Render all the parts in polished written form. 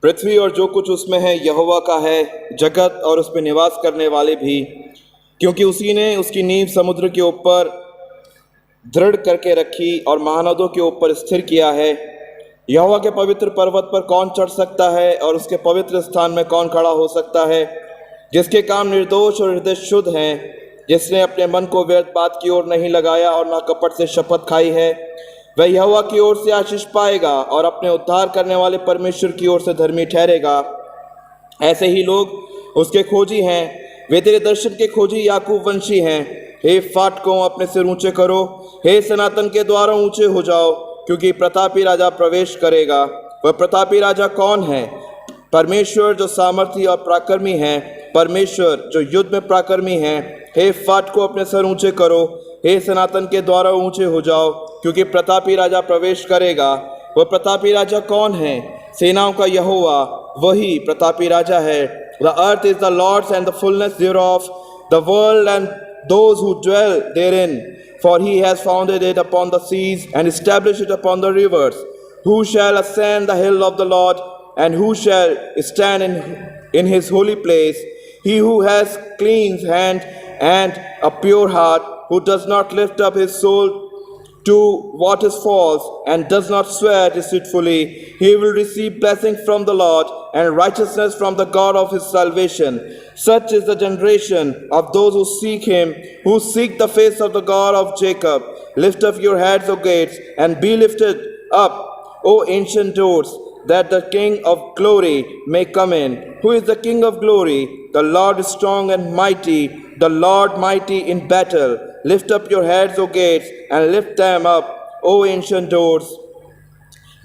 पृथ्वी और जो कुछ उसमें है यहोवा का है, जगत और उस पर निवास करने वाले भी, क्योंकि उसी ने उसकी नींव समुद्र के ऊपर दृढ़ करके रखी और महानदों के ऊपर स्थिर किया है। यहोवा के पवित्र पर्वत पर कौन चढ़ सकता है और उसके पवित्र स्थान में कौन खड़ा हो सकता है? जिसके काम निर्दोष और हृदय शुद्ध हैं, जिसने अपने मन को व्यर्थ बात की ओर नहीं लगाया और न कपट से शपथ खाई है, वह यहोवा की ओर से आशीष पाएगा और अपने उद्धार करने वाले परमेश्वर की ओर से धर्मी ठहरेगा। ऐसे ही लोग उसके खोजी हैं, वे तेरे दर्शन के खोजी याकूब वंशी हैं। हे फाटकों, अपने सिर ऊंचे करो, हे सनातन के द्वारों ऊंचे हो जाओ, क्योंकि प्रतापी राजा प्रवेश करेगा। वह प्रतापी राजा कौन है? परमेश्वर जो सामर्थी और पराक्रमी है, परमेश्वर जो युद्ध में पराक्रमी है। हे फाटकों, अपने सर ऊंचे करो, हे सनातन के द्वारा ऊंचे हो जाओ, क्योंकि प्रतापी राजा प्रवेश करेगा। वह प्रतापी राजा कौन है? सेनाओं का यहोवा, वही प्रतापी राजा है। The earth is the Lord's and the fullness thereof, the world and those who dwell therein. For he has founded it upon the seas and established it upon the rivers. Who shall ascend the hill of the Lord, and who shall stand in his holy place? He who has clean hand and a pure heart, who does not lift up his soul to what is false, and does not swear deceitfully, he will receive blessing from the Lord and righteousness from the God of his salvation. Such is the generation of those who seek him, who seek the face of the God of Jacob. Lift up your heads, O gates, and be lifted up, O ancient doors, that the King of glory may come in. Who is the King of glory? The Lord is strong and mighty, the Lord mighty in battle. Lift up your heads, O gates, and lift them up, O ancient doors,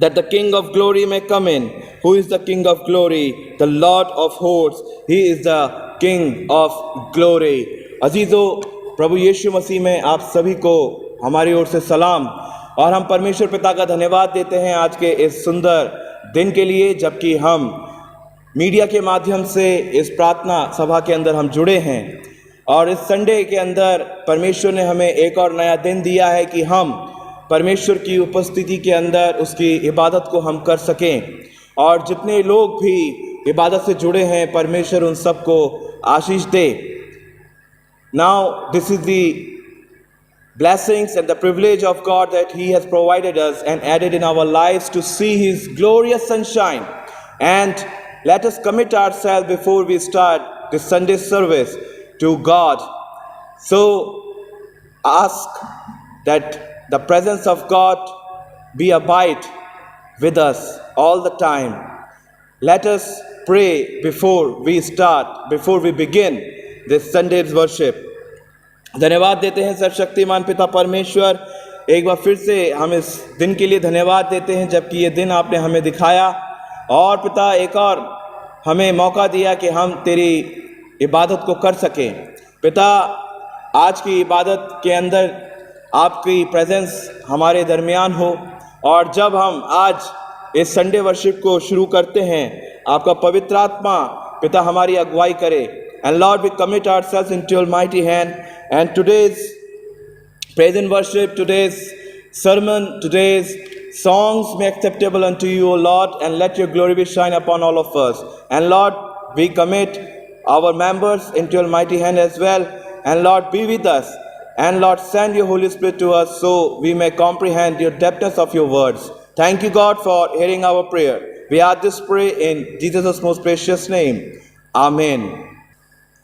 that the King of glory may come in. Who is the King of glory? The Lord of hosts. He is the King of glory. अजीजो, प्रभु यीशु मसीह में आप सभी को हमारी ओर से सलाम, और हम परमेश्वर पिता का धन्यवाद देते हैं आज के इस सुंदर दिन के लिए, जबकि हम मीडिया के माध्यम से इस प्रार्थना सभा के अंदर हम जुड़े हैं। और इस संडे के अंदर परमेश्वर ने हमें एक और नया दिन दिया है कि हम परमेश्वर की उपस्थिति के अंदर उसकी इबादत को हम कर सकें। और जितने लोग भी इबादत से जुड़े हैं, परमेश्वर उन सबको आशीष दे। Now this is the blessings and the privilege of God that He has provided us and added in our lives to see His glorious sunshine. And let us commit ourselves before we start this Sunday service to God. So ask that the presence of God be abide with us all the time. Let us pray before we start, before we begin this Sunday's worship. धन्यवाद देते हैं सर्वशक्तिमान पिता परमेश्वर, एक बार फिर से हम इस दिन के लिए धन्यवाद देते हैं, जबकि ये दिन आपने हमें दिखाया। और पिता, एक और हमें मौका दिया कि हम तेरी इबादत को कर सकें। पिता, आज की इबादत के अंदर आपकी प्रेजेंस हमारे दरमियान हो, और जब हम आज इस संडे वर्शिप को शुरू करते हैं, आपका पवित्र आत्मा पिता हमारी अगुवाई करे। And Lord, we commit ourselves into your mighty hand, and today's praise and worship, today's sermon, today's songs be acceptable unto you, O Lord, and let your glory be shine upon all of us. And Lord, we commit our members into your mighty hand as well. And Lord, be with us And Lord, send your Holy Spirit to us so we may comprehend your depthness of your words. Thank you, God, for hearing our prayer. We ask this pray in Jesus' most precious name. Amen.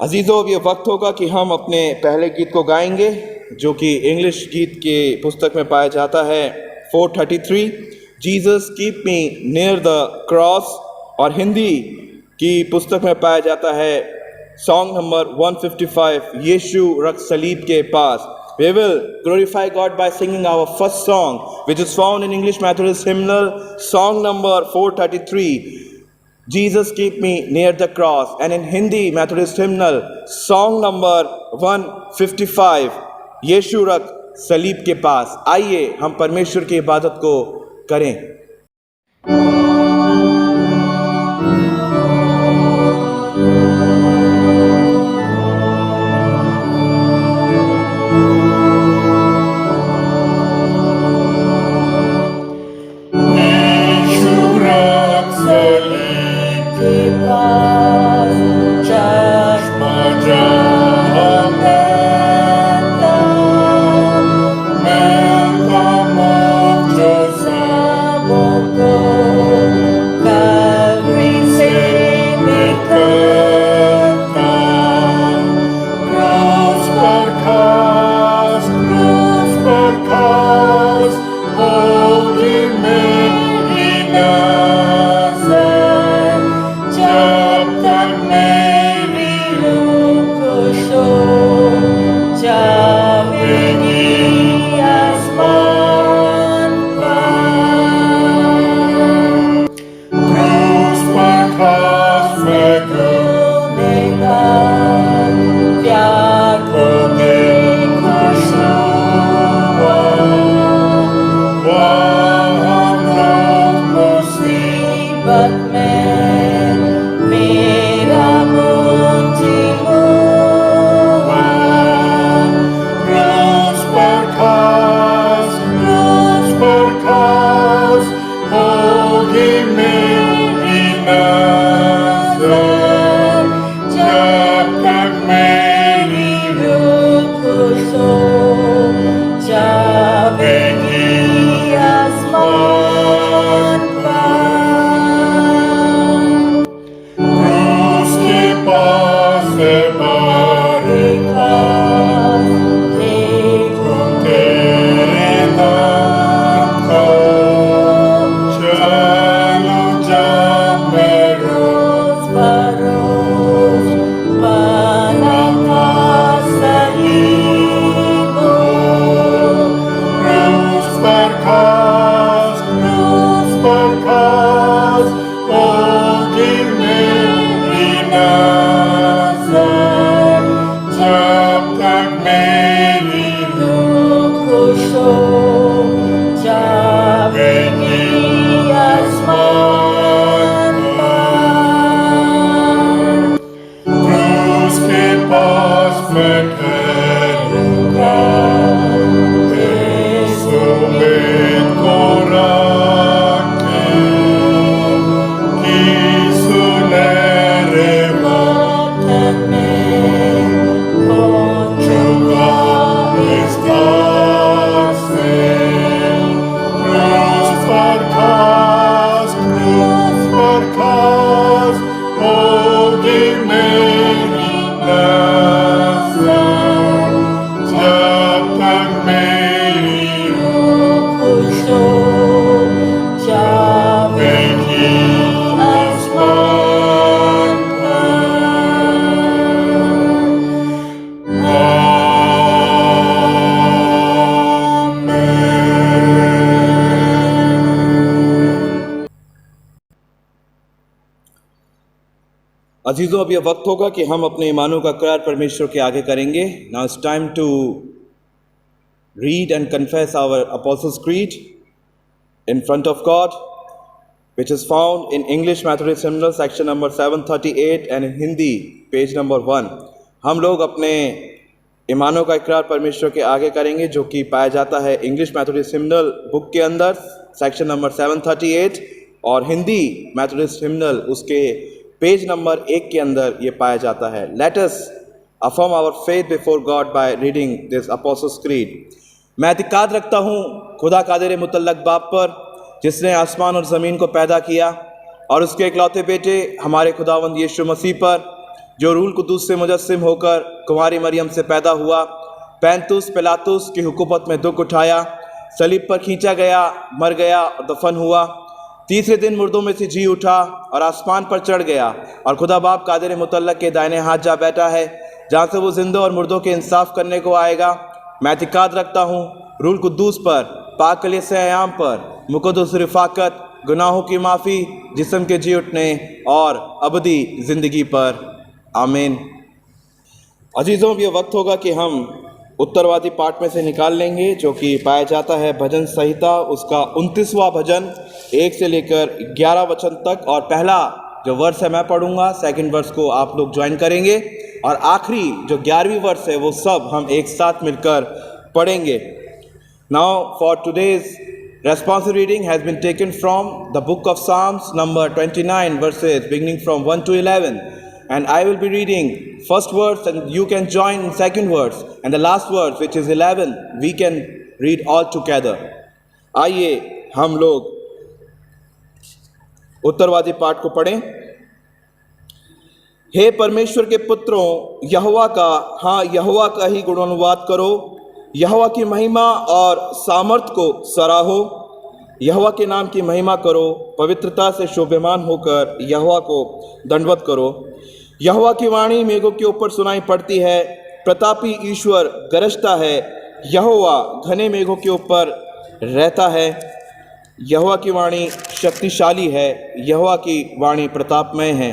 अजीज़ों, अब ये वक्त होगा कि हम अपने पहले गीत को गाएंगे, जो कि इंग्लिश गीत के पुस्तक में पाया जाता है 433 Jesus keep me near the cross, और हिंदी की पुस्तक में पाया जाता है सॉन्ग नंबर 155 यीशु रख सलीब के पास. We will glorify God by singing our first song, which is found in English Methodist Hymnal, song number 433, Jesus keep me near the cross, and in Hindi Methodist Hymnal, song number 155, यीशु रख सलीब के पास. आइए हम परमेश्वर की इबादत को करें. अजीज़ों, अब यह वक्त होगा कि हम अपने ईमानों का करार परमेश्वर के आगे करेंगे. Now it's time to read and confess our apostles creed in front of God, which is found in English Methodist Hymnal section number 738 and in Hindi page number 1. हम लोग अपने ईमानों का इकरार परमेश्वर के आगे करेंगे, जो कि पाया जाता है इंग्लिश मैथोडिस्ट हिम्नल बुक के अंदर सेक्शन नंबर 738 और हिंदी मैथोडिस्ट हिम्नल उसके पेज नंबर 1 के अंदर ये पाया जाता है. Let us affirm our faith before God by reading this Apostles' Creed. मैं एतिकाद रखता हूँ खुदा कादिर मुतल्लक बाप पर, जिसने आसमान और ज़मीन को पैदा किया, और उसके इकलौते बेटे हमारे खुदावंद यीशु मसीह पर, जो रूल कुदूस से मुजस्सिम होकर कुमारी मरियम से पैदा हुआ, पैंतुस पिलातुस की हुकूमत में दुख उठाया, सलीब पर खींचा गया, मर गया और दफन हुआ, तीसरे दिन मुर्दों में से जी उठा और आसमान पर चढ़ गया और खुदा बाप कादिर मुतल्लक के दाहिने हाथ जा बैठा है, जहाँ से वो जिंदों और मुर्दों के इंसाफ करने को आएगा। मैं एतिकाद रखता हूँ रूल कुद्दूस पर, पाक कलीसिया अयाम पर, मुक़द्दस रिफ़ाकत, गुनाहों की माफ़ी, जिस्म के जी उठने और अबदी ज़िंदगी पर। आमीन। अजीज़ों, ये वक्त होगा कि हम उत्तरवादी पाठ में से निकाल लेंगे, जो कि पाया जाता है भजन संहिता, उसका 29वां भजन 1 से लेकर 11 वचन तक। और पहला जो वर्स है मैं पढ़ूंगा, सेकंड वर्स को आप लोग ज्वाइन करेंगे, और आखिरी जो 11वीं वर्स है वो सब हम एक साथ मिलकर पढ़ेंगे। Now for today's responsive reading has been taken from the book of Psalms number 29 verses beginning from 1 to 11, and I will be reading first verse and you can join in second verse, and the last verse which is 11 we can read all together. आइए हम लोग उत्तरवादी पाठ को पढ़ें। हे परमेश्वर के पुत्रों, यहोवा का, हाँ यहोवा का ही गुणानुवाद करो, यहोवा की महिमा और सामर्थ को सराहो, यहोवा के नाम की महिमा करो, पवित्रता से शोभमान होकर यहोवा को दंडवत करो। यहोवा की वाणी मेघों के ऊपर सुनाई पड़ती है, प्रतापी ईश्वर गरजता है, यहोवा घने मेघों के ऊपर रहता है। यहोवा की वाणी शक्तिशाली है, यहोवा की वाणी प्रतापमय है।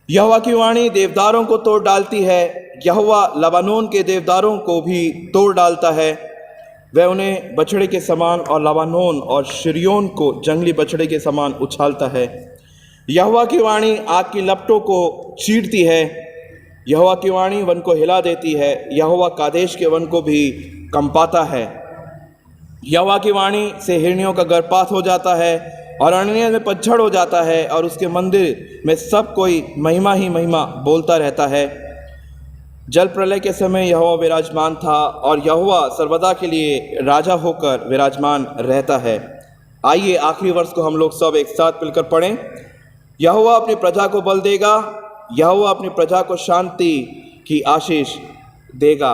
यहोवा की वाणी देवदारों को तोड़ डालती है, यहोवा लबानोन के देवदारों को भी तोड़ डालता है। वह उन्हें बछड़े के समान और लबानोन और शिरियोन को जंगली बछड़े के समान उछालता है। यहोवा की वाणी आग की लपटों को चीरती है, यहोवा की वाणी वन को हिला देती है, यहोवा कादेश के वन को भी कंपाता है। यहोवा की वाणी से हिरनियों का गर्भपात हो जाता है और अरण्य में पतझड़ हो जाता है, और उसके मंदिर में सब कोई महिमा ही महिमा बोलता रहता है। जल प्रलय के समय यहोवा विराजमान था, और यहोवा सर्वदा के लिए राजा होकर विराजमान रहता है। आइए आखिरी वर्ष को हम लोग सब एक साथ मिलकर पढ़ें। यहोवा अपनी प्रजा को बल देगा, यहोवा अपनी प्रजा को शांति की आशीष देगा।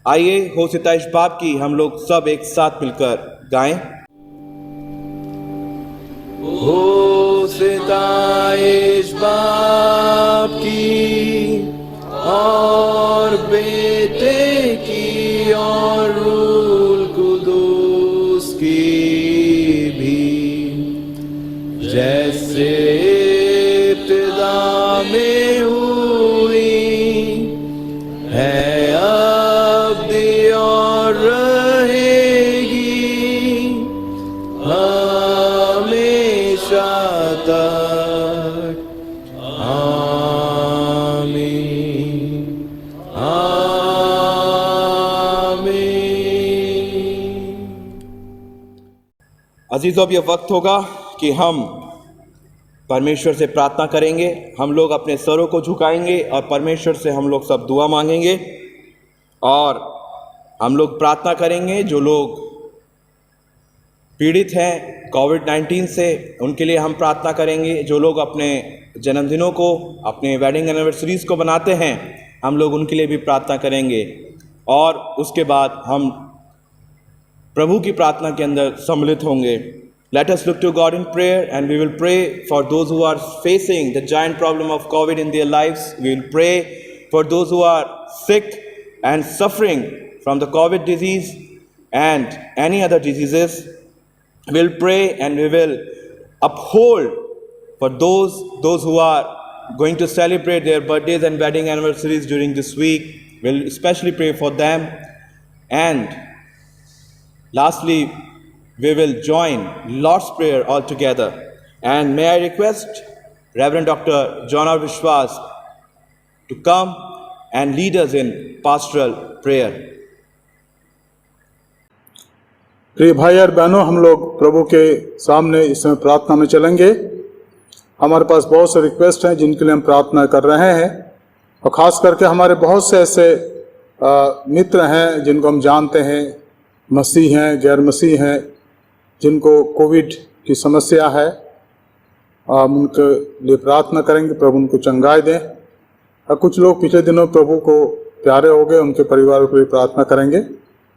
आइए हो सिताइश बाप की हम लोग सब एक साथ मिलकर गाएं। हो सिताइश बाप की और बेटे की और रूल कुदूस की भी, जैसे इब्तिदा में हुई है अब भी और रहेगी हमेशा तक। अजीज़ों, अब यह वक्त होगा कि हम परमेश्वर से प्रार्थना करेंगे। हम लोग अपने सरों को झुकाएंगे और परमेश्वर से हम लोग सब दुआ मांगेंगे, और हम लोग प्रार्थना करेंगे जो लोग पीड़ित हैं कोविड-19 से, उनके लिए हम प्रार्थना करेंगे। जो लोग अपने जन्मदिनों को, अपने वेडिंग एनिवर्सरीज को बनाते हैं, हम लोग उनके लिए भी प्रार्थना करेंगे। और उसके बाद हम प्रभु की प्रार्थना के अंदर सम्मिलित होंगे। Let us look to God in prayer, and we will pray for those who are facing the giant problem of COVID in their lives. We will pray for those who are sick and suffering from the COVID disease and any other diseases. We will pray and we will uphold for those who are going to celebrate their birthdays and wedding anniversaries during this week. We will especially pray for them. And lastly, we will join Lord's Prayer all together. And may I request Reverend Dr. John R. Vishwas to come and lead us in pastoral prayer. प्रिय भाई और बहनों, हम लोग प्रभु के सामने इस समय प्रार्थना में चलेंगे। हमारे पास बहुत से रिक्वेस्ट हैं जिनके लिए हम प्रार्थना कर रहे हैं। और ख़ास करके हमारे बहुत से ऐसे मित्र हैं जिनको हम जानते हैं, मसीह हैं, गैर मसीह हैं, जिनको कोविड की समस्या है। हम उनके लिए प्रार्थना करेंगे, प्रभु उनको चंगाई दें। और कुछ लोग पिछले दिनों प्रभु को प्यारे हो गए, उनके परिवार के लिए प्रार्थना करेंगे।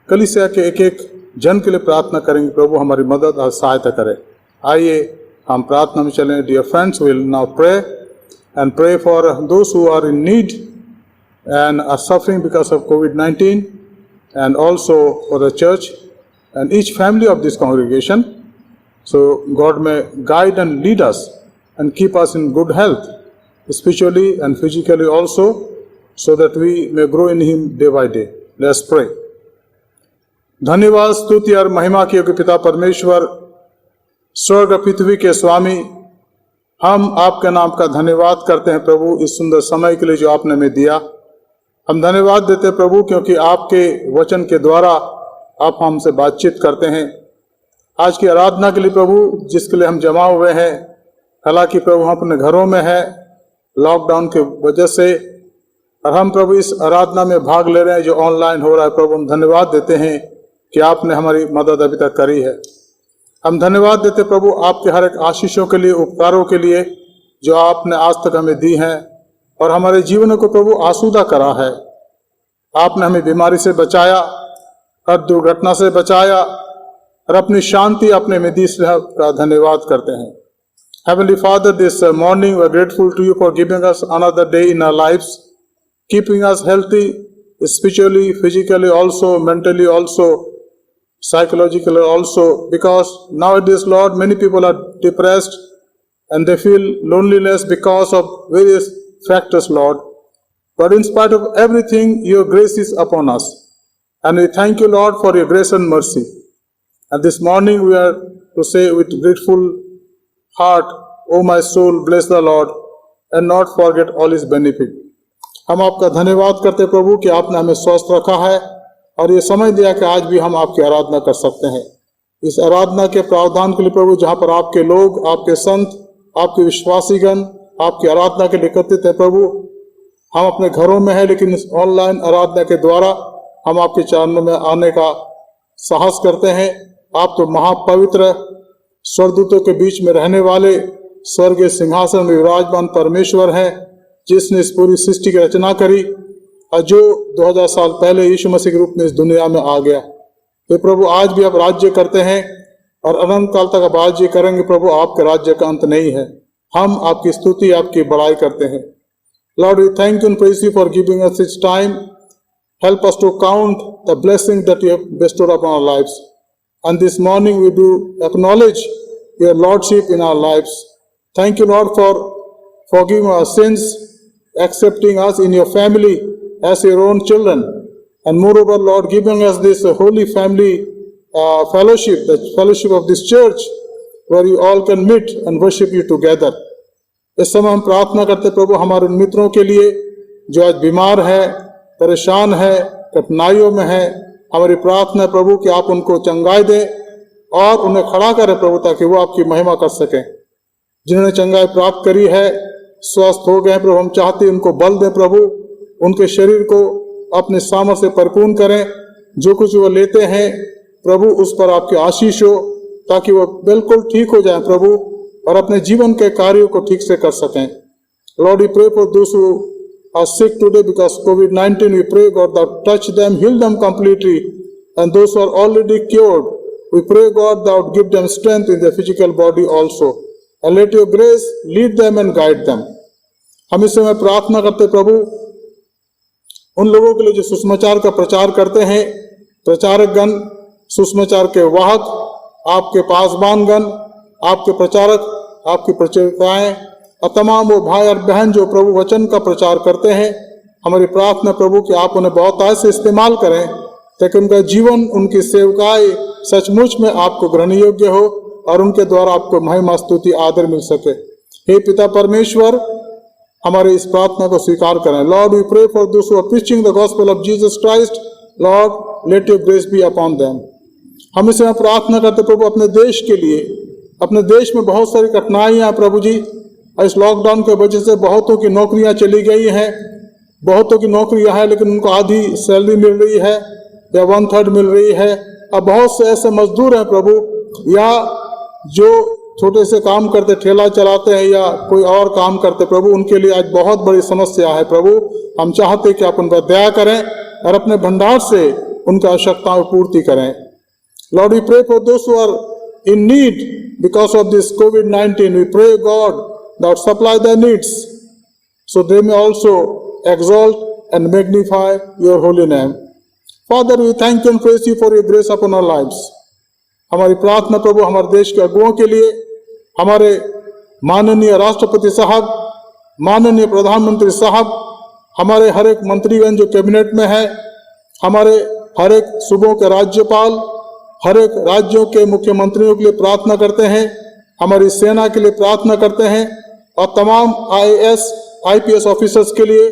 कलीसिया के एक एक जन के लिए प्रार्थना करेंगे, प्रभु हमारी मदद और सहायता करें। आइए हम प्रार्थना में चलें। Dear friends, will now pray and pray for those who are in need and are suffering because of COVID-19, and also for the church and each family of this congregation. So God may guide and lead us and keep us in good health, spiritually and physically also, so that we may grow in Him day by day. Let's pray. धन्यवाद, स्तुति और महिमा के योग्य पिता परमेश्वर, स्वर्ग पृथ्वी के स्वामी, हम आपके नाम का धन्यवाद करते हैं प्रभु, इस सुंदर समय के लिए जो आपने हमें दिया। हम धन्यवाद देते हैं प्रभु, क्योंकि आपके वचन के द्वारा आप हमसे बातचीत करते हैं। आज की आराधना के लिए प्रभु, जिसके लिए हम जमा हुए हैं, हालांकि प्रभु हम अपने घरों में हैं लॉकडाउन के वजह से, और हम प्रभु इस आराधना में भाग ले रहे हैं जो ऑनलाइन हो रहा है। प्रभु हम धन्यवाद देते हैं कि आपने हमारी मदद अभी तक करी है। हम धन्यवाद देते प्रभु आपके हर एक आशीषों के लिए, उपकारों के लिए जो आपने आज तक हमें दी हैं और हमारे जीवन को प्रभु आसूदा करा है। आपने हमें बीमारी से बचाया, हर दुर्घटना से बचाया, और अपनी शांति अपने में दी, का धन्यवाद करते हैं। Heavenly Father, this morning we are grateful to you for giving us another day in our lives, keeping us healthy spiritually, physically also, mentally also, psychologically also, because nowadays, Lord, many people are depressed and they feel loneliness because of various factors, Lord. But in spite of everything, your grace is upon us, and we thank you, Lord, for your grace and mercy. And this morning we are to say with grateful heart, O my soul, bless the Lord, and not forget all his benefit. हम आपका धन्यवाद करते प्रभु कि आपने हमें स्वस्थ रखा है और ये समय दिया कि आज भी हम आपकी आराधना कर सकते हैं। इस आराधना के प्रावधान के लिए प्रभु, जहाँ पर आपके लोग, आपके संत, आपके विश्वासीगण आपकी आराधना के लिए एकत्रित है प्रभु, हम अपने घरों में हैं, लेकिन इस ऑनलाइन आराधना के द्वारा हम आपके चरणों में आने का साहस करते हैं। आप तो महापवित्र स्वर्गदूतों के बीच में रहने वाले स्वर्गीय सिंहासन में विराजमान परमेश्वर हैं, जिसने इस पूरी सृष्टि की रचना करी और जो 2000 साल पहले यीशु मसीह के रूप में इस दुनिया में आ गया। ये प्रभु आज भी आप राज्य करते हैं और अनंत काल तक आप राज्य करेंगे प्रभु। आपके राज्य का अंत नहीं है। हम आपकी स्तुति, आपकी बड़ाई करते हैं। Lord, we thank you and praise you for giving us this time. Help us to count the blessing that you have bestowed upon our lives, and this morning we do acknowledge your lordship in our lives. Thank you lord for forgiving our sins, accepting us in your family as your own children, and moreover, Lord, giving us this holy family fellowship, the fellowship of this church, where you all can meet and worship you together. इस समय हम प्रार्थना करते प्रभु हमारे उन मित्रों के लिए जो आज बीमार है, परेशान है, कठिनाइयों में है। हमारी प्रार्थना है प्रभु कि आप उनको चंगाई दें और उन्हें खड़ा करें प्रभु, ताकि वो आपकी महिमा कर सकें। जिन्होंने चंगाई प्राप्त करी है, स्वस्थ हो गए प्रभु, हम चाहते हैं उनको बल दें प्रभु, उनके शरीर को अपने सामर्थ्य से परिपूर्ण करें। जो कुछ वो लेते हैं प्रभु, उस पर आपकी आशीष हो, ताकि वो बिल्कुल ठीक हो जाए प्रभु और अपने जीवन के कार्यों को ठीक से कर सकें। Lord, we pray for those who are sick today because COVID-19. We pray God that touch them, heal them completely, and those who are already cured, we pray God that give them strength in the physical body also, and let your grace lead them and guide them. हम इस समय प्रार्थना करते प्रभु उन लोगों के लिए जो सुसमाचार का प्रचार करते हैं, प्रचारक गण, सुसमाचार के वाहक, आपके पासबान गण, आपके प्रचारक, आपकी प्रचारिकाएं और तमाम वो भाई और बहन जो प्रभु वचन का प्रचार करते हैं। हमारी प्रार्थना प्रभु कि आप उन्हें बहुत आज से इस्तेमाल करें, ताकि उनका जीवन, उनकी सेवकाई सचमुच में आपको ग्रहण योग्य हो और उनके द्वारा आपको महिमा, स्तुति, आदर मिल सके। हे पिता परमेश्वर, हमारे इस प्रार्थना को स्वीकार करें। Lord, we pray for those who are preaching the gospel of Jesus Christ. Lord, let your grace be upon them. हम इसे प्रार्थना करते प्रभु अपने देश के लिए। अपने देश में बहुत सारी कठिनाइयां प्रभु जी, और इस लॉकडाउन की वजह से बहुतों की नौकरियां चली गई हैं, बहुतों की नौकरियां हैं लेकिन उनको आधी सैलरी मिल रही है या 1/3 मिल रही है। अब बहुत से ऐसे मजदूर हैं प्रभु, या जो छोटे से काम करते, ठेला चलाते हैं या कोई और काम करते प्रभु, उनके लिए आज बहुत बड़ी समस्या है प्रभु। हम चाहते कि आप उन पर दया करें और अपने भंडार से उनकी आवश्यकताओं की पूर्ति करें। Lord, we pray for those who are in need because of this COVID-19. We pray, God, that supply their needs so they may also exalt and magnify your holy name. Father, we thank you and praise you for your grace upon our lives. हमारी प्रार्थना प्रभु हमारे देश के अगुओं के लिए, हमारे माननीय राष्ट्रपति साहब, माननीय प्रधानमंत्री साहब, हमारे हर एक मंत्रीगण जो कैबिनेट में है, हमारे हर एक सूबों के राज्यपाल, हर एक राज्यों के मुख्यमंत्रियों के लिए प्रार्थना करते हैं, हमारी सेना के लिए प्रार्थना करते हैं और तमाम IAS, IPS ऑफिसर्स के लिए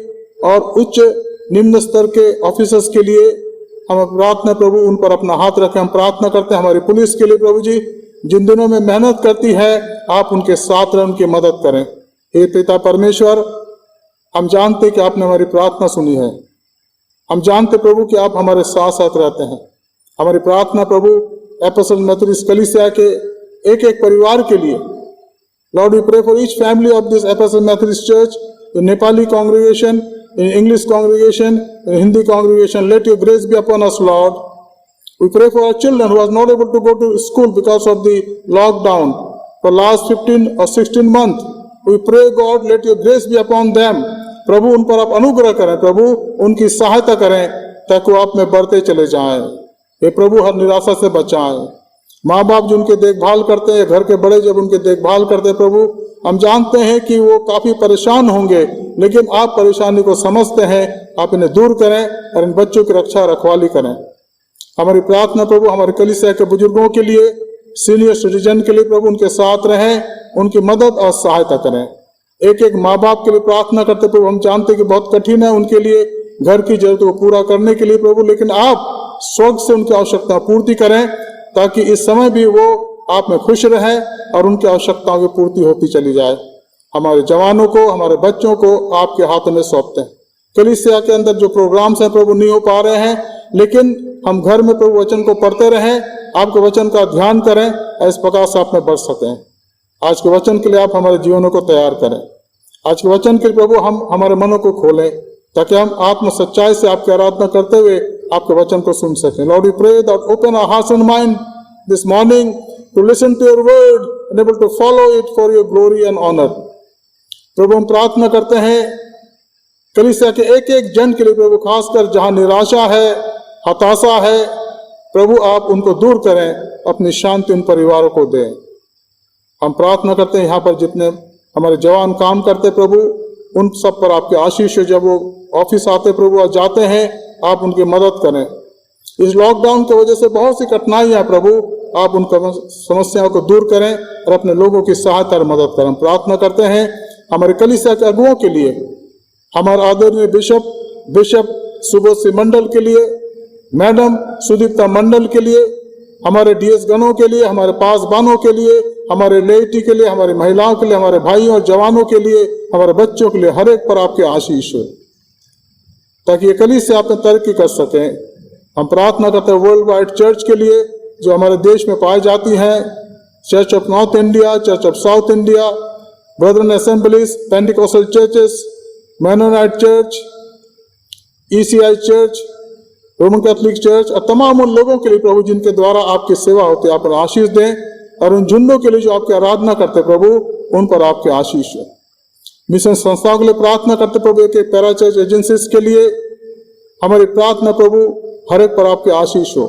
और उच्च निम्न स्तर के ऑफिसर्स के लिए हम प्रार्थना प्रभु उन पर अपना हाथ रखें। हम प्रार्थना करते हैं हमारी पुलिस के लिए प्रभु जी, जिन दिनों में मेहनत करती है, आप उनके साथ रहें, उनकी मदद करें। हे पिता परमेश्वर, हम जानते हैं कि आपने हमारी प्रार्थना सुनी है। हम जानते प्रभु कि आप हमारे साथ साथ रहते हैं। हमारी प्रार्थना प्रभु एपोस्टल मेथोडिस्ट कलीसिया के एक एक परिवार के लिए, Lord, we pray for each family of this Episcopal Methodist Church, the Nepali congregation, in English congregation, in Hindi congregation. Let your grace be upon us, Lord. We pray for our children who are not able to go to school because of the lockdown for last 15 or 16 months. We pray, God, let your grace be upon them. प्रभु उन पर आप अनुग्रह करें, प्रभु उनकी सहायता करें ताकि वो आप में बढ़ते चले जाएं। ये प्रभु हर निराशा से बचाएं। माँ बाप जो उनके देखभाल करते हैं, घर के बड़े जब उनके देखभाल करते हैं प्रभु, हम जानते हैं कि वो काफी परेशान होंगे, लेकिन आप परेशानी को समझते हैं। आप इन्हें दूर करें और इन बच्चों की रक्षा रखवाली करें। हमारी प्रार्थना प्रभु हमारे कलीसिया के बुजुर्गों के लिए, सीनियर सिटीजन के लिए प्रभु उनके साथ रहें, उनकी मदद और सहायता करें। एक एक माँ बाप के लिए प्रार्थना करते प्रभु, हम जानते कि बहुत कठिन है उनके लिए घर की जरूरतों को पूरा करने के लिए प्रभु, लेकिन आप स्वर्ग से उनकी आवश्यकता पूर्ति करें ताकि इस समय भी वो आप में खुश रहें और उनकी आवश्यकताओं की पूर्ति होती चली जाए। हमारे जवानों को, हमारे बच्चों को आपके हाथों में सौंपते हैं। कलीसिया के अंदर जो प्रोग्राम्स हैं प्रभु नहीं हो पा रहे हैं, लेकिन हम घर में प्रभु वचन को पढ़ते रहें, आपके वचन का ध्यान करें, इस प्रकार से आप में बढ़ सकें। आज के वचन के लिए आप हमारे जीवनों को तैयार करें। आज के वचन के लिए प्रभु हम हमारे मनों को खोलें ताकि हम आत्म सच्चाई से आपकी आराधना करते हुए आपके वचन को सुन सकें। Lord, we pray that open our hearts and mind this morning to listen to your word and able to follow it for your glory and honor. प्रभु हम प्रार्थना करते हैं कलीसिया के एक एक जन के लिए प्रभु, खासकर जहां निराशा है, हताशा है, प्रभु आप उनको दूर करें, अपनी शांति उन परिवारों को दें। हम प्रार्थना करते हैं यहाँ पर जितने हमारे जवान काम करते प्रभु, उन सब पर आपके आशीष, जब वो ऑफिस आते प्रभु और जाते हैं, आप उनकी मदद करें। इस लॉकडाउन की वजह से बहुत सी कठिनाइयां प्रभु, आप उन समस्याओं को दूर करें और अपने लोगों की सहायता और मदद करें। प्रार्थना करते हैं हमारे कलीसिया के अगुओं के लिए, हमारे आदरणीय बिशप सुबोध मंडल के लिए, मैडम सुदीप्ता मंडल के लिए, हमारे डीएस गणों के लिए, हमारे पासबानों के लिए, हमारे लेटी के लिए, हमारी महिलाओं के लिए, हमारे भाइयों और जवानों के लिए, हमारे बच्चों के लिए, हर एक पर आपके आशीष हो ताकि ये कलीसिया आप में तरक्की कर सकें। हम प्रार्थना करते हैं वर्ल्ड वाइड चर्च के लिए जो हमारे देश में पाई जाती हैं, church of north India, church of south India, Brethren assemblies, Pentecostal churches, Mennonite church, ECI church, Roman Catholic church और तमाम उन लोगों के लिए प्रभु जिनके द्वारा आपकी सेवा होती है, आप पर आशीष दें। और उन झुंडों के लिए जो आपकी आराधना करते प्रभु, उन पर आपके आशीष हो। मिशन संस्थाओं के लिए प्रार्थना करते प्रभु, एक एक पैरा चर्च एजेंसीज के लिए हमारी प्रार्थना प्रभु, हर एक पर आपके आशीष हो।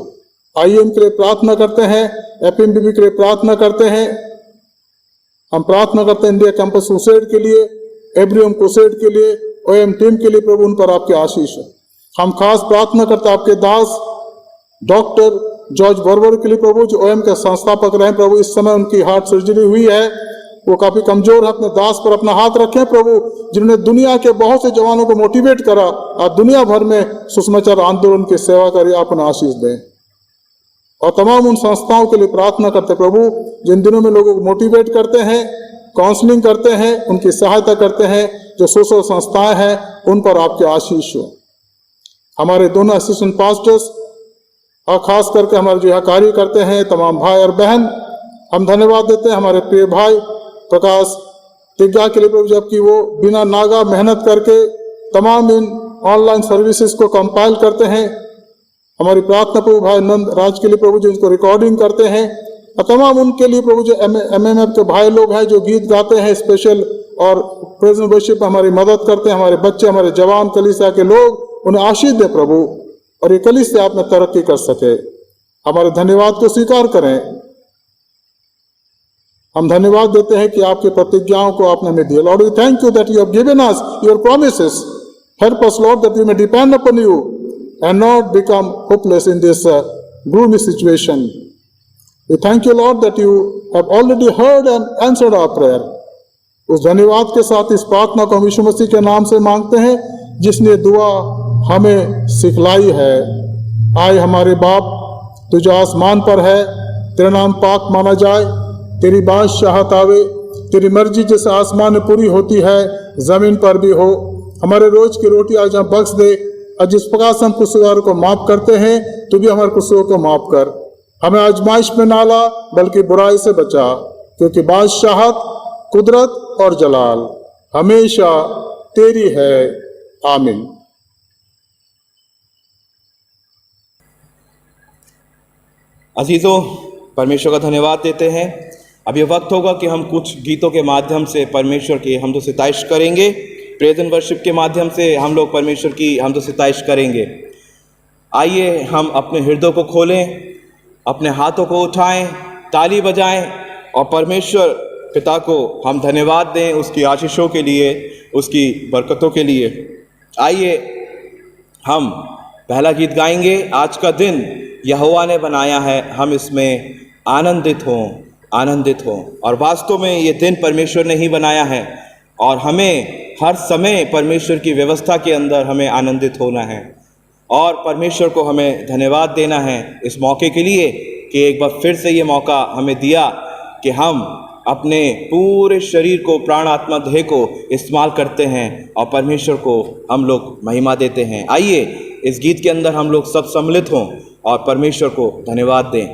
IM के लिए प्रार्थना करते हैं, FMBB के लिए प्रार्थना करते हैं। हम प्रार्थना करते हैं इंडिया कैंपस क्रूसेड के लिए, एब्रियम क्रूसेड के लिए, OM टीम के लिए प्रभु, उन पर आपके आशीष हो। हम खास प्रार्थना करते हैं आपके दास डॉक्टर जॉर्ज बर्बर के लिए प्रभु, जो OM के संस्थापक रहे प्रभु। इस समय उनकी हार्ट सर्जरी हुई है, वो काफी कमजोर है। अपने दास पर अपना हाथ रखें प्रभु, जिन्होंने दुनिया के बहुत से जवानों को मोटिवेट करा और दुनिया भर में सुसमाचार आंदोलन की सेवा करी, अपना आशीष दें। और तमाम उन संस्थाओं के लिए प्रार्थना करते प्रभु जिन दिनों में लोगों को मोटिवेट करते हैं, काउंसलिंग करते हैं, उनकी सहायता करते हैं, जो सोशल संस्थाएं हैं उन पर आपके आशीष हो। हमारे दोनों असिस्टेंट पास्टर्स और खास करके हमारे जो यहाँ कार्य करते हैं तमाम भाई और बहन, हम धन्यवाद देते हैं हमारे प्रिय भाई प्रकाश तिग्गा के लिए प्रभु, जबकि वो बिना नागा मेहनत करके तमाम इन ऑनलाइन सर्विसेज को कंपाइल करते हैं। हमारी प्रार्थना प्रभु भाई नंद राज के लिए प्रभु, जो इनको रिकॉर्डिंग करते हैं, और तमाम उनके लिए प्रभु जो MMF के भाई लोग हैं जो गीत गाते हैं स्पेशल और प्रेज़ एंड वर्शिप हमारी मदद करते हैं, हमारे बच्चे, हमारे जवान कलीसिया के लोग, उन्हें आशीष दे प्रभु, और ये कलीसिया आप में तरक्की कर सके। हमारे धन्यवाद को स्वीकार करें। हम धन्यवाद देते हैं कि आपकी प्रतिज्ञाओं को आपने हमें दिया। Lord we thank you that you have given us your promises. Help us lord that we may depend upon you and not become hopeless in this gloomy situation. We thank you, Lord, that you have already heard and answered our prayer. उस धन्यवाद के साथ इस प्रार्थना को हम यीशु मसीह के नाम से मांगते हैं, जिसने दुआ हमें सिखलाई है। आए हमारे बाप, तू जो आसमान पर है, तेरा नाम पाक माना जाए, तेरी बादशाहत आवे, तेरी मर्जी जैसे आसमान में पूरी होती है जमीन पर भी हो। हमारे रोज की रोटी आज हम बख्श दे, और जिस प्रकार से हम कुसुवारों को माफ करते हैं, तू भी हमारे कुसुओं को माफ कर। हमें आजमाइश में ना ला, बल्कि बुराई से बचा, क्योंकि बादशाहत, कुदरत और जलाल हमेशा तेरी है। आमीन। अजीजों, परमेश्वर का धन्यवाद देते हैं। अब ये वक्त होगा कि हम कुछ गीतों के माध्यम से परमेश्वर की हमदो सिताइश करेंगे। प्रेज़ एंड वर्शिप के माध्यम से हम लोग परमेश्वर की हमदो सिताइश करेंगे। आइए हम अपने हृदय को खोलें, अपने हाथों को उठाएं, ताली बजाएं और परमेश्वर पिता को हम धन्यवाद दें उसकी आशीषों के लिए, उसकी बरकतों के लिए। आइए हम पहला गीत गाएंगे, आज का दिन यहोवा ने बनाया है, हम इसमें आनंदित हों, आनंदित हों। और वास्तव में ये दिन परमेश्वर ने ही बनाया है और हमें हर समय परमेश्वर की व्यवस्था के अंदर हमें आनंदित होना है और परमेश्वर को हमें धन्यवाद देना है इस मौके के लिए कि एक बार फिर से ये मौका हमें दिया कि हम अपने पूरे शरीर को, प्राण आत्मा देह को इस्तेमाल करते हैं और परमेश्वर को हम लोग महिमा देते हैं। आइए इस गीत के अंदर हम लोग सब सम्मिलित हों और परमेश्वर को धन्यवाद दें।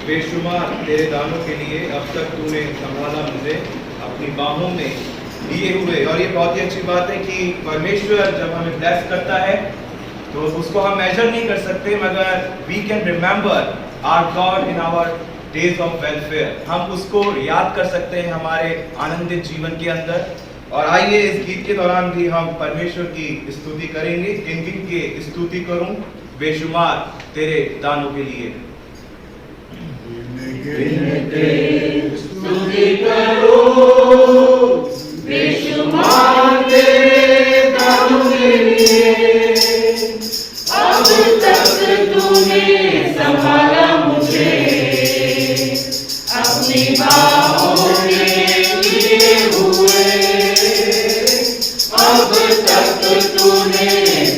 बेशुमार तेरे दानों के लिए अब तक तूने संभाला मुझे अपनी बाहों में लिए हुए। और ये बहुत ही अच्छी बात है कि परमेश्वर जब हमें ब्लेस करता है तो उसको हम मेजर नहीं कर सकते, मगर we can remember our God in our days of welfare. हम उसको याद कर सकते हैं हमारे आनंदित जीवन के अंदर। और आइए इस गीत के दौरान भी हम परमेश्वर की स्तुति करेंगे। किन किन के स्तुति करूं? बेशुमार तेरे दानों के लिए। स्तुति करो बेशुमार तेरे दानों के लिए, अब तक तूने संभाला मुझे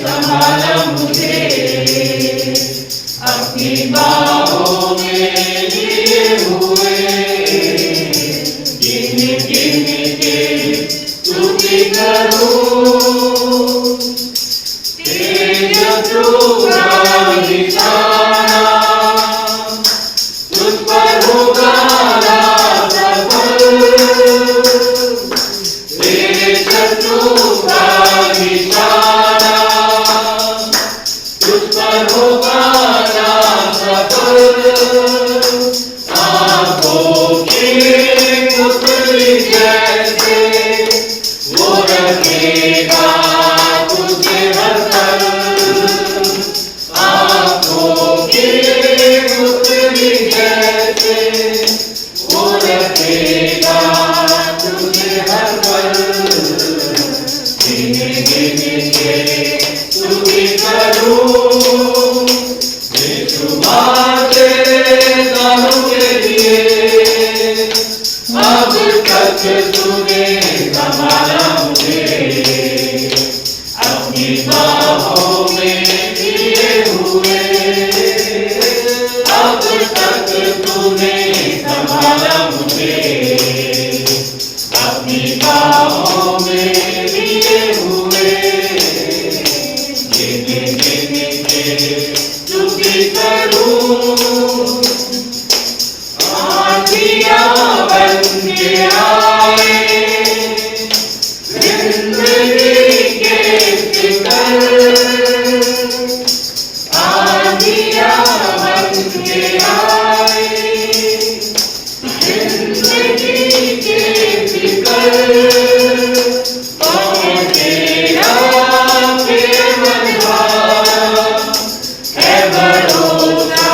संभाला मुझे, अपनी बाहों में लिए हुए, गिन गिन के स्तुति करूं, तेज शत्रु निशाना तुझ पर होगा सफल, तेरे शत्रु का निशाना तुझ पर होगा सफल। आंखों की पुतली जैसे वो रखेगा तुझे हर पल, आंखों की पुतली जैसे वो रखेगा तुझे हर पल। गिन गिन के स्तुति करूं, बेशुमार तेरे दानों के लिए, अब तक तूने संभाला मुझे, अपनी बाहों में लिए हुए, अब तक तूने संभाला मुझे, अपनी बाहों में लिए हुए, गिन गिन के स्तुति करूं, आंधियां बन के आए जिंदगी के फिकर, आंधियां बन के आए जिंदगी के फिकर, कौन तेरा मनहारा है भरोसा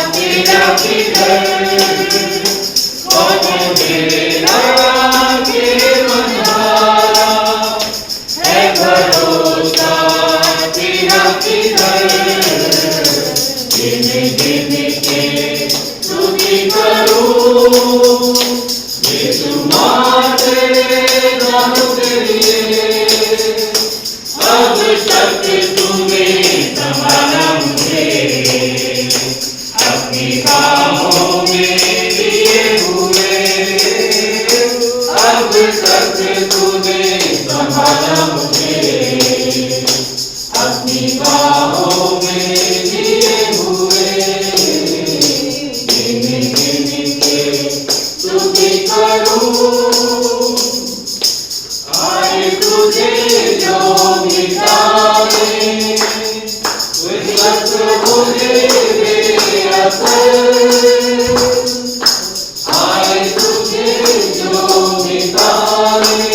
तेरा किधर, कौन तेरा मनहारा है भरोसा तेरा किधर। गिन गिन के स्तुति करूं, बेशुमार तेरे दानों के लिए, अब तक तूने संभाला मुझे, अपनी बाहों में लिए हुए, अब तक तूने संभाला मुझे, अपनी बाहों में लिए हुए, गिन गिन के स्तुति करूं, आए तुझे जो मिटाए, वे शत्रु मुझे बेअसर, आए तुझे जो मिटाए,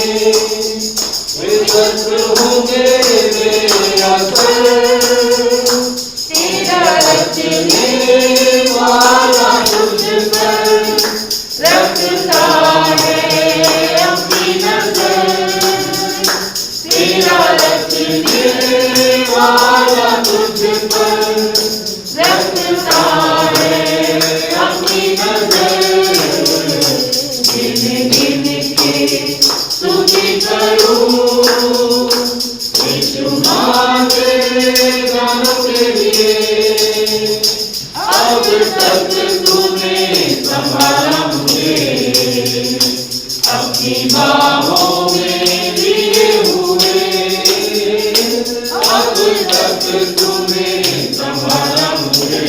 वे शत्रु मुझे बेअसर, तेरा रचने वाला तुझ पर रखता है अपनी नजर, तेरा रचने वाला तुझ पर रखता है अपनी नजर। गिन गिन के स्तुति करूं, बेशुमार तेरे दानों के लिए, अब तक तूने संभाला मुझे, अपनी बाहों में लिए हुए, अब तक तूने संभाला मुझे,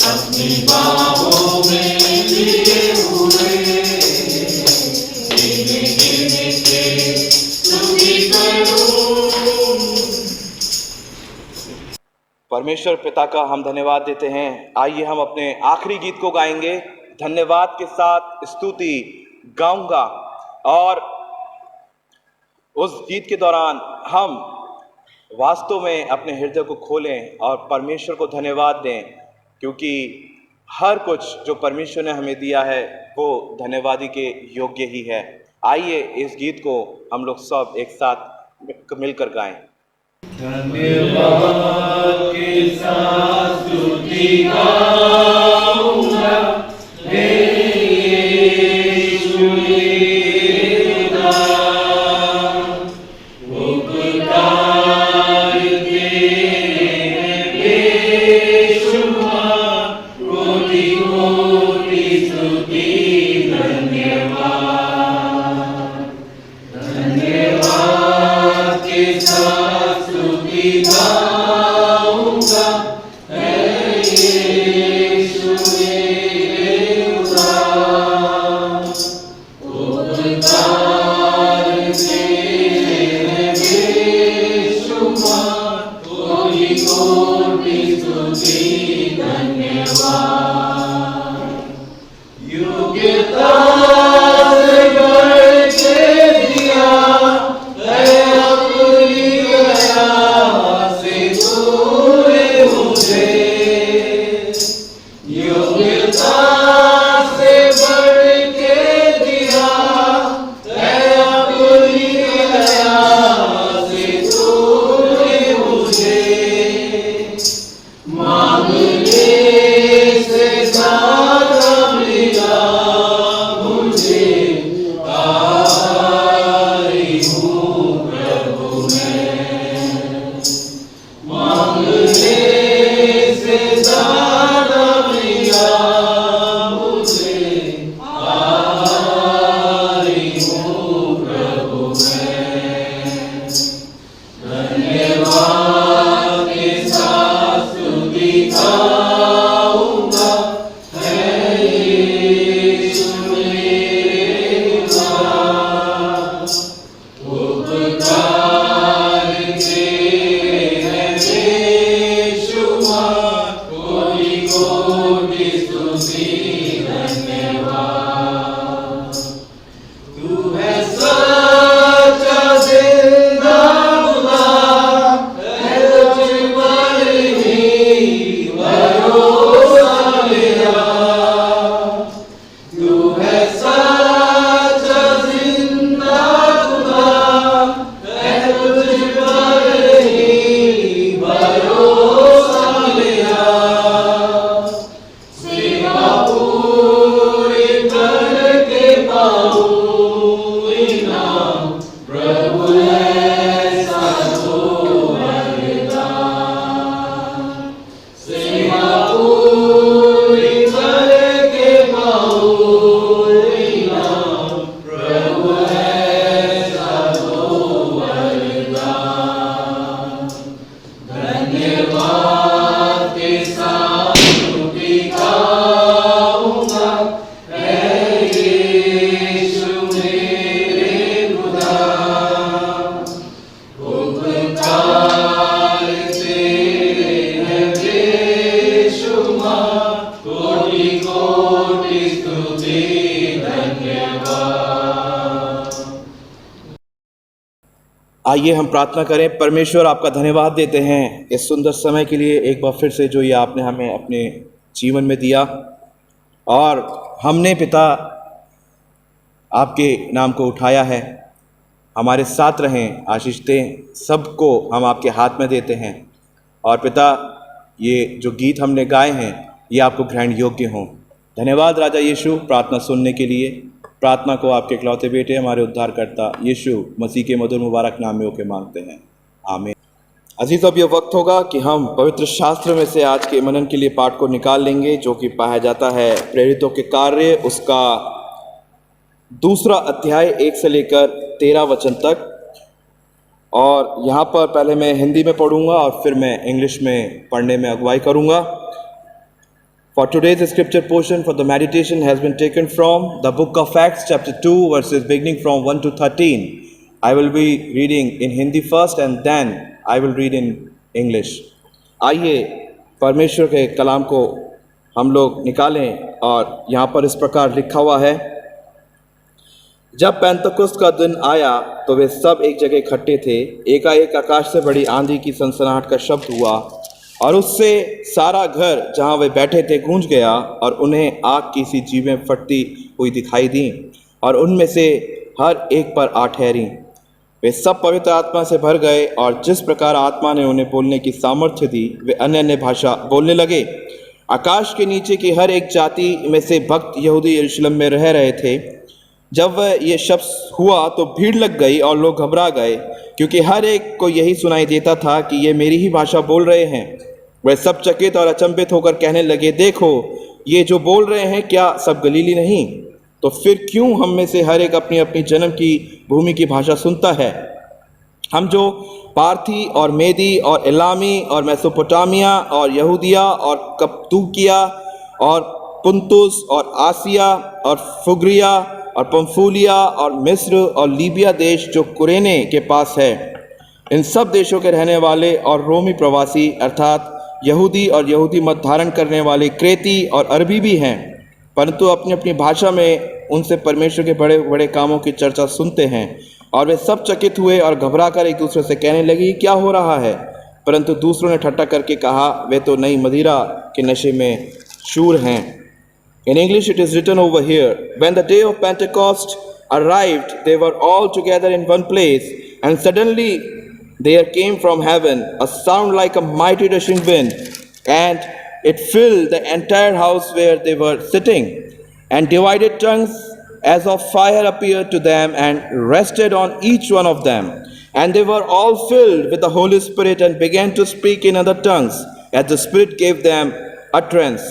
अपनी बाहों में लिए हुए, गिन गिन के स्तुति करूं। परमेश्वर पिता का हम धन्यवाद देते हैं। आइए हम अपने आखिरी गीत को गाएंगे। धन्यवाद के साथ स्तुति गाऊंगा, और उस गीत के दौरान हम वास्तव में अपने हृदय को खोलें और परमेश्वर को धन्यवाद दें, क्योंकि हर कुछ जो परमेश्वर ने हमें दिया है वो धन्यवादी के योग्य ही है। आइए इस गीत को हम लोग सब एक साथ मिलकर गाएं। धन्यवाद के साथ स्तुति गाऊंगा, हे यीशु तेरा उपकार स्तुति गाऊंगा, है यीशु मेरे उद्धार। उपकार तेरे हैं बेशुमार, कोटि कोटि स्तुति धन्यवाद। योग्यता से बढ़ के दिया है अपनी दया से तूने मुझे। योग्यता से बढ़ के दिया है अपनी दया से तूने मुझे। मांगने से ज्यादा मिला मुझे, आभारी हूँ प्रभु मैं। मांगने से ज्यादा मिला मुझे, आभारी हूँ प्रभु मैं। धन्यवाद के साथ स्तुति गाऊंगा, है यीशु मेरे उद्धार। उपकार तेरे हैं बेशुमार, कोटि कोटि स्तुति धन्यवाद। तू है सच्चा जिंदा खुदा, है तुझ पर ही भरोसा मेरा। तू है सच्चा जिंदा खुदा, है तुझ पर ही भरोसा मेरा। सेवा पूरी करके पाऊं इनाम, प्रभु ऐसा तो वरदान। सेवा पूरी करके पाऊं इनाम, प्रभु ऐसा तो वरदान। धन्यवाद के साथ स्तुति गाऊंगा, है यीशु मेरे उद्धार। उपकार तेरे हैं बेशुमार, कोटि कोटि स्तुति धन्यवाद। आइए हम प्रार्थना करें। परमेश्वर, आपका धन्यवाद देते हैं इस सुंदर समय के लिए, एक बार फिर से जो ये आपने हमें अपने जीवन में दिया, और हमने पिता आपके नाम को उठाया है। हमारे साथ रहें, आशीष दें, सबको हम आपके हाथ में देते हैं। और पिता, ये जो गीत हमने गाए हैं ये आपको ग्रहण योग्य हों। धन्यवाद राजा यीशु, प्रार्थना सुनने के लिए। प्रार्थना को आपके इकलौते बेटे हमारे उद्धारकर्ता यीशु मसीह के मधुर मुबारक नाम में होकर मांगते हैं, आमीन। अजीज, अब यह वक्त होगा कि हम पवित्र शास्त्र में से आज के मनन के लिए पाठ को निकाल लेंगे, जो कि पाया जाता है प्रेरितों के कार्य उसका 2 अध्याय 1 से लेकर 13 वचन तक। और यहाँ पर पहले मैं हिंदी में पढ़ूंगा और फिर मैं इंग्लिश में पढ़ने में अगुवाई करूंगा। For today's scripture portion for the meditation has been taken from the book of Acts chapter 2 verses beginning from 1 to 13. I will be reading in Hindi first and then I will read in English. आइए परमेश्वर के कलाम को हम लोग निकालें, और यहाँ पर इस प्रकार लिखा हुआ है। जब पेंतकुस्त का दिन आया तो वे सब एक जगह इकट्ठे थे। एकाएक आकाश से बड़ी आंधी की सनसनाहट का शब्द हुआ, और उससे सारा घर जहाँ वे बैठे थे गूंज गया, और उन्हें आग की सी जीवें फटती हुई दिखाई दी, और उनमें से हर एक पर आ ठहरी। वे सब पवित्र आत्मा से भर गए, और जिस प्रकार आत्मा ने उन्हें बोलने की सामर्थ्य दी, वे अन्य अन्य भाषा बोलने लगे। आकाश के नीचे की हर एक जाति में से भक्त यहूदी यरूशलेम में रह रहे थे। जब ये शब्द हुआ तो भीड़ लग गई और लोग घबरा गए, क्योंकि हर एक को यही सुनाई देता था कि ये मेरी ही भाषा बोल रहे हैं। वे सब चकित और अचंभित होकर कहने लगे, देखो, ये जो बोल रहे हैं क्या सब गलीली नहीं? तो फिर क्यों हम में से हर एक अपनी अपनी जन्म की भूमि की भाषा सुनता है? हम जो पार्थी और मेदी और इलामी और मेसोपोटामिया और यहूदिया और कप्तूकिया और पुंतुस और आसिया और फुग्रिया और पंफूलिया और मिस्र और लीबिया देश जो कुरेने के पास है, इन सब देशों के रहने वाले और रोमी प्रवासी अर्थात यहूदी और यहूदी मत धारण करने वाले क्रेती और अरबी भी हैं, परंतु अपनी अपनी भाषा में उनसे परमेश्वर के बड़े बड़े कामों की चर्चा सुनते हैं। और वे सब चकित हुए और घबराकर एक दूसरे से कहने लगे, क्या हो रहा है? परंतु दूसरों ने ठट्ठा करके कहा, वे तो नई मदिरा के नशे में चूर हैं। In English it is written over here, when the day of Pentecost arrived, they were all together in one place, and suddenly there came from heaven a sound like a mighty rushing wind, and it filled the entire house where they were sitting, and divided tongues as of fire appeared to them and rested on each one of them. And they were all filled with the Holy Spirit and began to speak in other tongues, as the Spirit gave them utterance.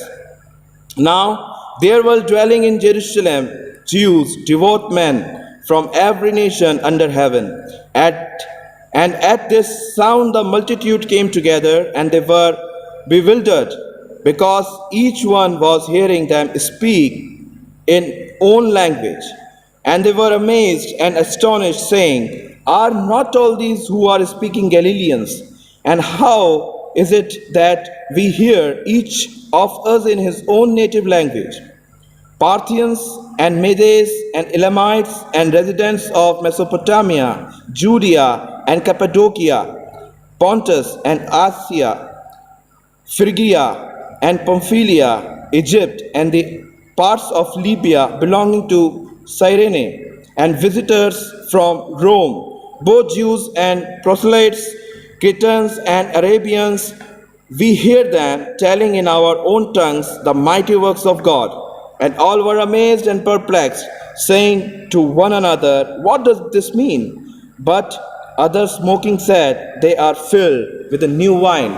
Now there were dwelling in Jerusalem Jews, devout men from every nation under heaven. And at this sound the multitude came together, and they were bewildered, because each one was hearing them speak in own language. And they were amazed and astonished, saying, Are not all these who are speaking Galileans? And how is it that we hear each of us in his own native language? Parthians and Medes and Elamites and residents of Mesopotamia, Judea and Cappadocia, Pontus and Asia, Phrygia and Pamphylia, Egypt and the parts of Libya belonging to Cyrene, and visitors from Rome, both Jews and proselytes, Cretans and Arabians, we hear them telling in our own tongues the mighty works of God. And all were amazed and perplexed, saying to one another, What does this mean? But others mocking said, They are filled with the new wine.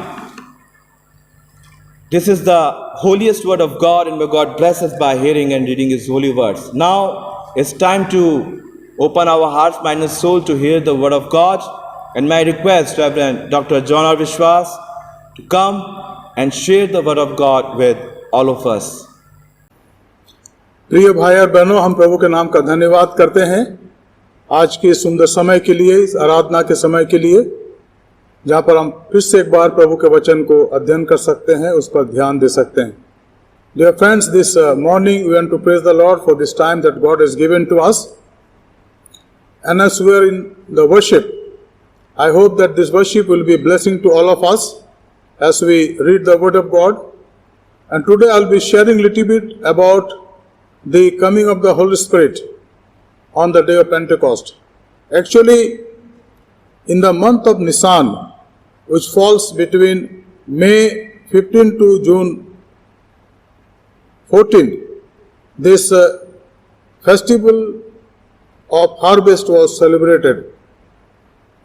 This is the holiest word of God, and may God bless us by hearing and reading His holy words. Now it's time to open our hearts, mind, and soul to hear the word of God. And my request, Reverend Dr. John R. Vishwas, to come and share the word of God with all of us. प्रिय भाई और बहनों, हम प्रभु के नाम का धन्यवाद करते हैं आज के सुंदर समय के लिए, इस आराधना के समय के लिए, जहाँ पर हम फिर से एक बार प्रभु के वचन को अध्ययन कर सकते हैं, उस पर ध्यान दे सकते हैं. Dear friends, this morning we want to praise the Lord for this time that God has given to us. And as we are in the worship, I hope that this worship will be a blessing to all of us as we read the Word of God. And today I'll be sharing a little bit about the coming of the Holy Spirit on the day of Pentecost. Actually, in the month of Nisan, which falls between May 15 to June 14, this festival of harvest was celebrated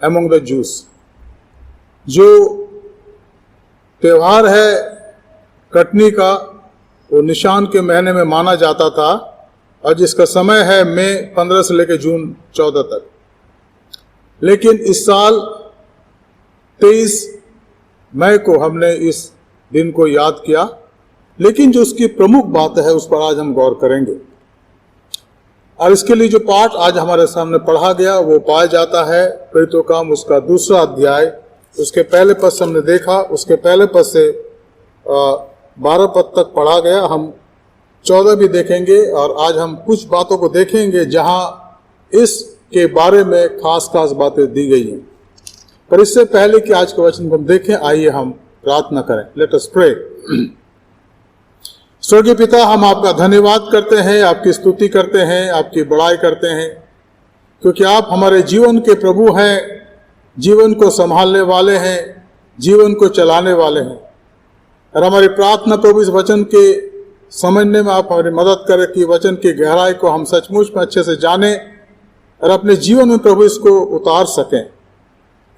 among the Jews. जो त्योहार है कटनी का, वो निशान के महीने में माना जाता था, और जिसका समय है मई 15 से लेकर जून 14 तक. लेकिन इस साल 23 मई को हमने इस दिन को याद किया, लेकिन जो उसकी प्रमुख बात है उस पर आज हम गौर करेंगे. और इसके लिए जो पाठ आज हमारे सामने पढ़ा गया वो पाया जाता है प्रेरितों का काम उसका 2 अध्याय, उसके पहले पद से हमने देखा, उसके पहले पद से 12 पद तक पढ़ा गया. हम 14 भी देखेंगे, और आज हम कुछ बातों को देखेंगे जहां इसके बारे में खास खास बातें दी गई हैं. पर इससे पहले कि आज के वचन को हम देखें, आइए हम प्रार्थना करें. Let us pray. स्वर्गीय पिता, हम आपका धन्यवाद करते हैं, आपकी स्तुति करते हैं, आपकी बड़ाई करते हैं, क्योंकि आप हमारे जीवन के प्रभु हैं, जीवन को संभालने वाले हैं, जीवन को चलाने वाले हैं. और हमारी प्रार्थना प्रभु इस वचन के समझने में आप हमारी मदद करें कि वचन की गहराई को हम सचमुच में अच्छे से जानें और अपने जीवन में प्रभु इसको उतार सकें,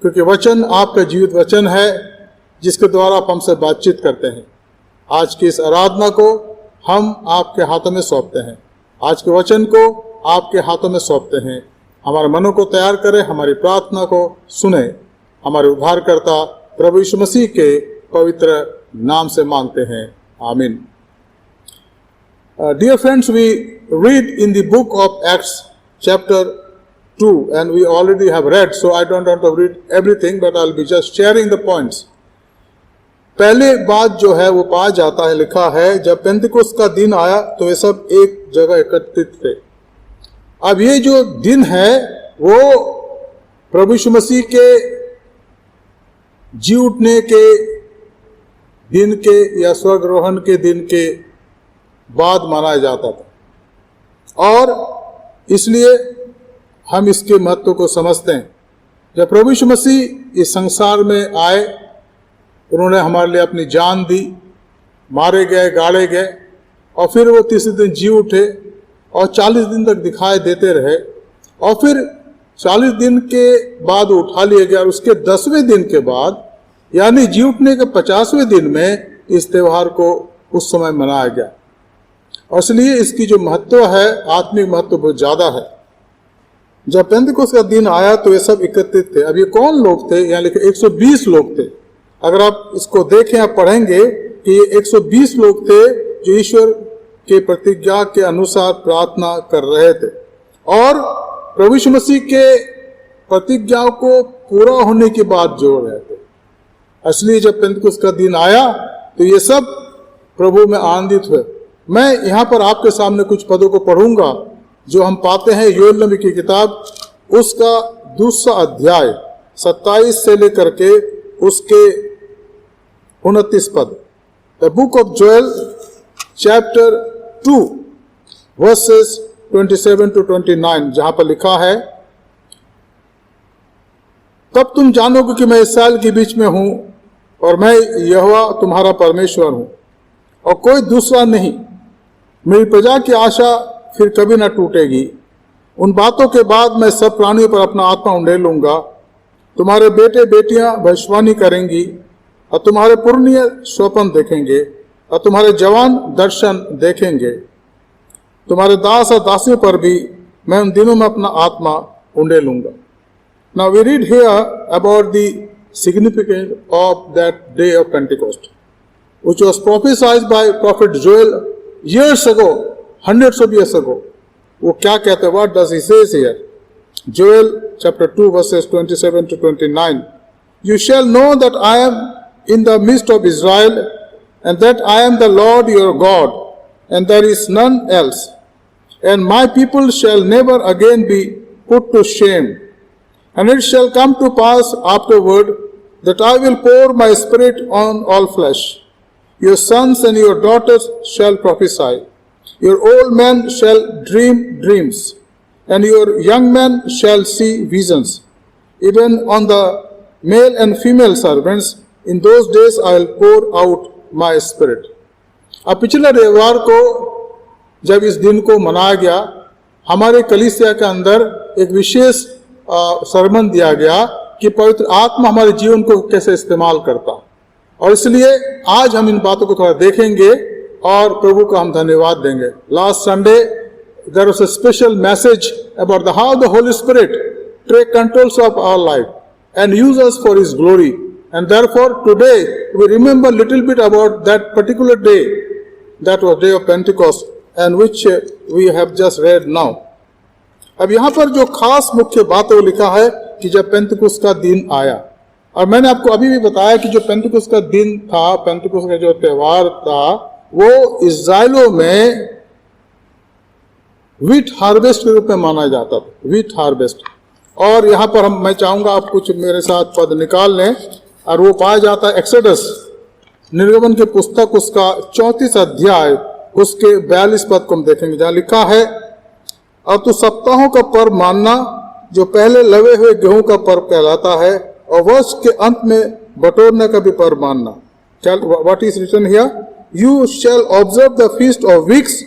क्योंकि वचन आपका जीवित वचन है जिसके द्वारा आप हमसे बातचीत करते हैं. आज की इस आराधना को हम आपके हाथों में सौंपते हैं, आज के वचन को आपके हाथों में सौंपते हैं. हमारे मनों को तैयार करे, हमारी प्रार्थना को सुने। हमारे उद्धारकर्ता प्रभु यीशु मसीह के पवित्र नाम से मांगते हैं, आमीन। Dear friends, we read in the book of Acts chapter 2 and we already have read, so I don't want to read everything but I'll be just sharing the points. पहले बात जो है वो पाया जाता है, लिखा है, जब पेंतिकुस्त का दिन आया तो वे सब एक जगह एकत्रित थे। अब ये जो दिन है वो प्रभु यीशु मसीह के जी उठने के दिन के या स्वर्गरोहण के दिन के बाद मनाया जाता था और इसलिए हम इसके महत्व को समझते हैं। जब प्रभु यीशु मसीह इस संसार में आए, उन्होंने हमारे लिए अपनी जान दी, मारे गए, गाड़े गए और फिर वो तीसरे दिन जी उठे और 40 दिन तक दिखाई देते रहे और फिर 40 दिन के बाद वो उठा लिए गए और उसके 10वें दिन के बाद यानी जी उठने के 50वें दिन में इस त्यौहार को उस समय मनाया गया और इसलिए इसकी जो महत्व है, आत्मिक महत्व बहुत ज़्यादा है। जब पेंतिकुस्त का दिन आया तो ये सब एकत्रित थे। अब ये कौन लोग थे? यहाँ लिखे 120 लोग थे। अगर आप इसको देखें, आप पढ़ेंगे कि ये 120 लोग थे जो ईश्वर के प्रतिज्ञा के अनुसार प्रार्थना कर रहे थे और प्रभु यीशु मसीह के प्रतिज्ञाओं को पूरा होने की बात जोड़ रहे थे। इसलिए जब पेंतिकुस्त का दिन आया तो ये सब प्रभु में आनंदित हुए। मैं यहाँ पर आपके सामने कुछ पदों को पढ़ूंगा जो हम पाते हैं योएल नबी की किताब, उसका 2रा अध्याय 27 से लेकर के उसके 29 पद। The book of Joel chapter 2 versus 27 to 29, जहां पर लिखा है, तब तुम जानोगे कि मैं इस्राएल के बीच में हूं और मैं यहोवा तुम्हारा परमेश्वर हूं और कोई दूसरा नहीं। मेरी प्रजा की आशा फिर कभी न टूटेगी। उन बातों के बाद मैं सब प्राणियों पर अपना आत्मा उंडेलूंगा। तुम्हारे बेटे बेटियां भविष्यवाणी करेंगी और तुम्हारे पुरनिये स्वप्न देखेंगे और तुम्हारे जवान दर्शन देखेंगे। तुम्हारे दास और दासियों पर भी मैं उन दिनों में अपना आत्मा उंडेलूंगा। Now we read here about the significance of that day of Pentecost, which was prophesied by Prophet Joel years ago, hundreds of years ago. वो क्या कहते हैं? What does he say here? Joel chapter 2 verses 27 to 29. You shall know that I am in the midst of Israel, and that I am the Lord your God, and there is none else. And my people shall never again be put to shame. And it shall come to pass afterward that I will pour my spirit on all flesh. Your sons and your daughters shall prophesy. Your old men shall dream dreams, and your young men shall see visions. Even on the male and female servants, in those days I will pour out my spirit. अब पिछले रविवार को जब इस दिन को मनाया गया, हमारे कलीसिया के अंदर एक विशेष सरमन दिया गया कि पवित्र आत्मा हमारे जीवन को कैसे इस्तेमाल करता, और इसलिए आज हम इन बातों को थोड़ा देखेंगे और प्रभु का हम धन्यवाद देंगे। Last Sunday there was a special message about how the holy spirit take controls of our life and use us for his glory, and therefore today we remember little bit about that particular day, that was day of Pentecost and which we have just read now. अब यहाँ पर जो खास मुख्य बात है वो लिखा है कि जब पेंतिकुस्त का दिन आया, और मैंने आपको अभी भी बताया कि जो पेंतिकुस्त का दिन था, पेंतिकुस्त का जो त्यौहार था, वो इस्राएलों में व्हीट हार्वेस्ट के रूप में माना जाता था, व्हीट हार्वेस्ट। और यहाँ पर मैं चाहूंगा आप कुछ मेरे साथ पद निकाल लें, और वो पाया जाता है एक्सोडस, निर्गमन के पुस्तक, उसका 34 अध्याय, उसके 42 पद को हम देखेंगे, जहाँ लिखा है, अब तो सप्ताहों का पर्व मानना जो पहले लवे हुए गेहूं का पर्व कहलाता है, और वर्ष के अंत में बटोरने का भी पर्व मानना। What is written here? You shall observe the feast of weeks,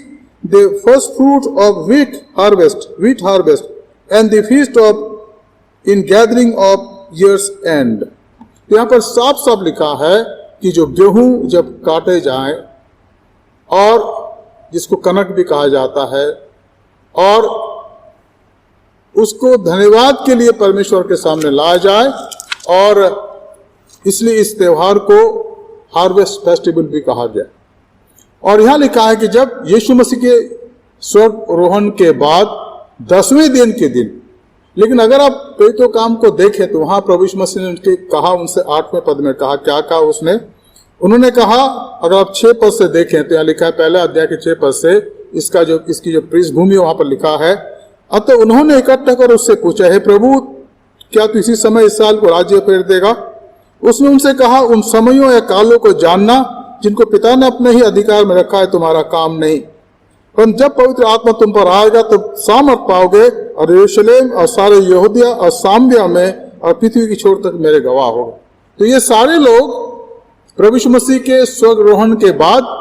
the first fruit of wheat harvest and the feast of ingathering of year's end. यहाँ पर साफ साफ लिखा है कि जो गेहूं जब काटे जाएं, और जिसको कनक भी कहा जाता है, और उसको धन्यवाद के लिए परमेश्वर के सामने लाया जाए। और इसलिए इस त्योहार को हार्वेस्ट फेस्टिवल भी कहा गया। और यहां लिखा है कि जब यीशु मसीह के स्वर्गारोहण के बाद 10वें दिन के दिन, लेकिन अगर आप प्रेरितों काम को देखें तो वहां प्रभु यीशु मसीह ने उनके कहा, उनसे 8वें पद में कहा, क्या कहा उसने? उन्होंने कहा, अगर आप 6 पद से देखें तो यहाँ लिखा है, पहले अध्याय के 6 पद से, इसकी जो पृष्ठभूमि वहां पर लिखा है, अतः उन्होंने इकट्ठा कर उससे पूछा, हे प्रभु, क्या तू इसी समय इस साल को राज्य फेर देगा? उसने उनसे कहा, उन समयों या कालों को जानना जिनको पिता ने अपने ही अधिकार में रखा है तुम्हारा काम नहीं, पर जब पवित्र आत्मा तुम पर आएगा तो सामर्थ पाओगे और यरूशलेम और सारे यहूदिया और सामरिया में और पृथ्वी की छोर तक मेरे गवाह होगा। तो ये सारे लोग प्रभु यीशु मसीह के स्वर्गारोहण के बाद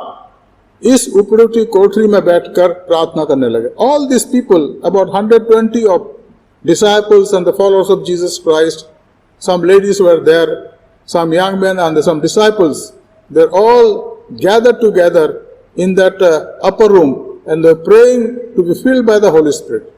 इस ऊपरी कोठरी में बैठकर प्रार्थना करने लगे। All this people, about 120 of disciples and the followers of Jesus Christ, some ladies were there, some young men and some disciples, they're all gathered together in that upper room and they're praying to be filled by the Holy Spirit.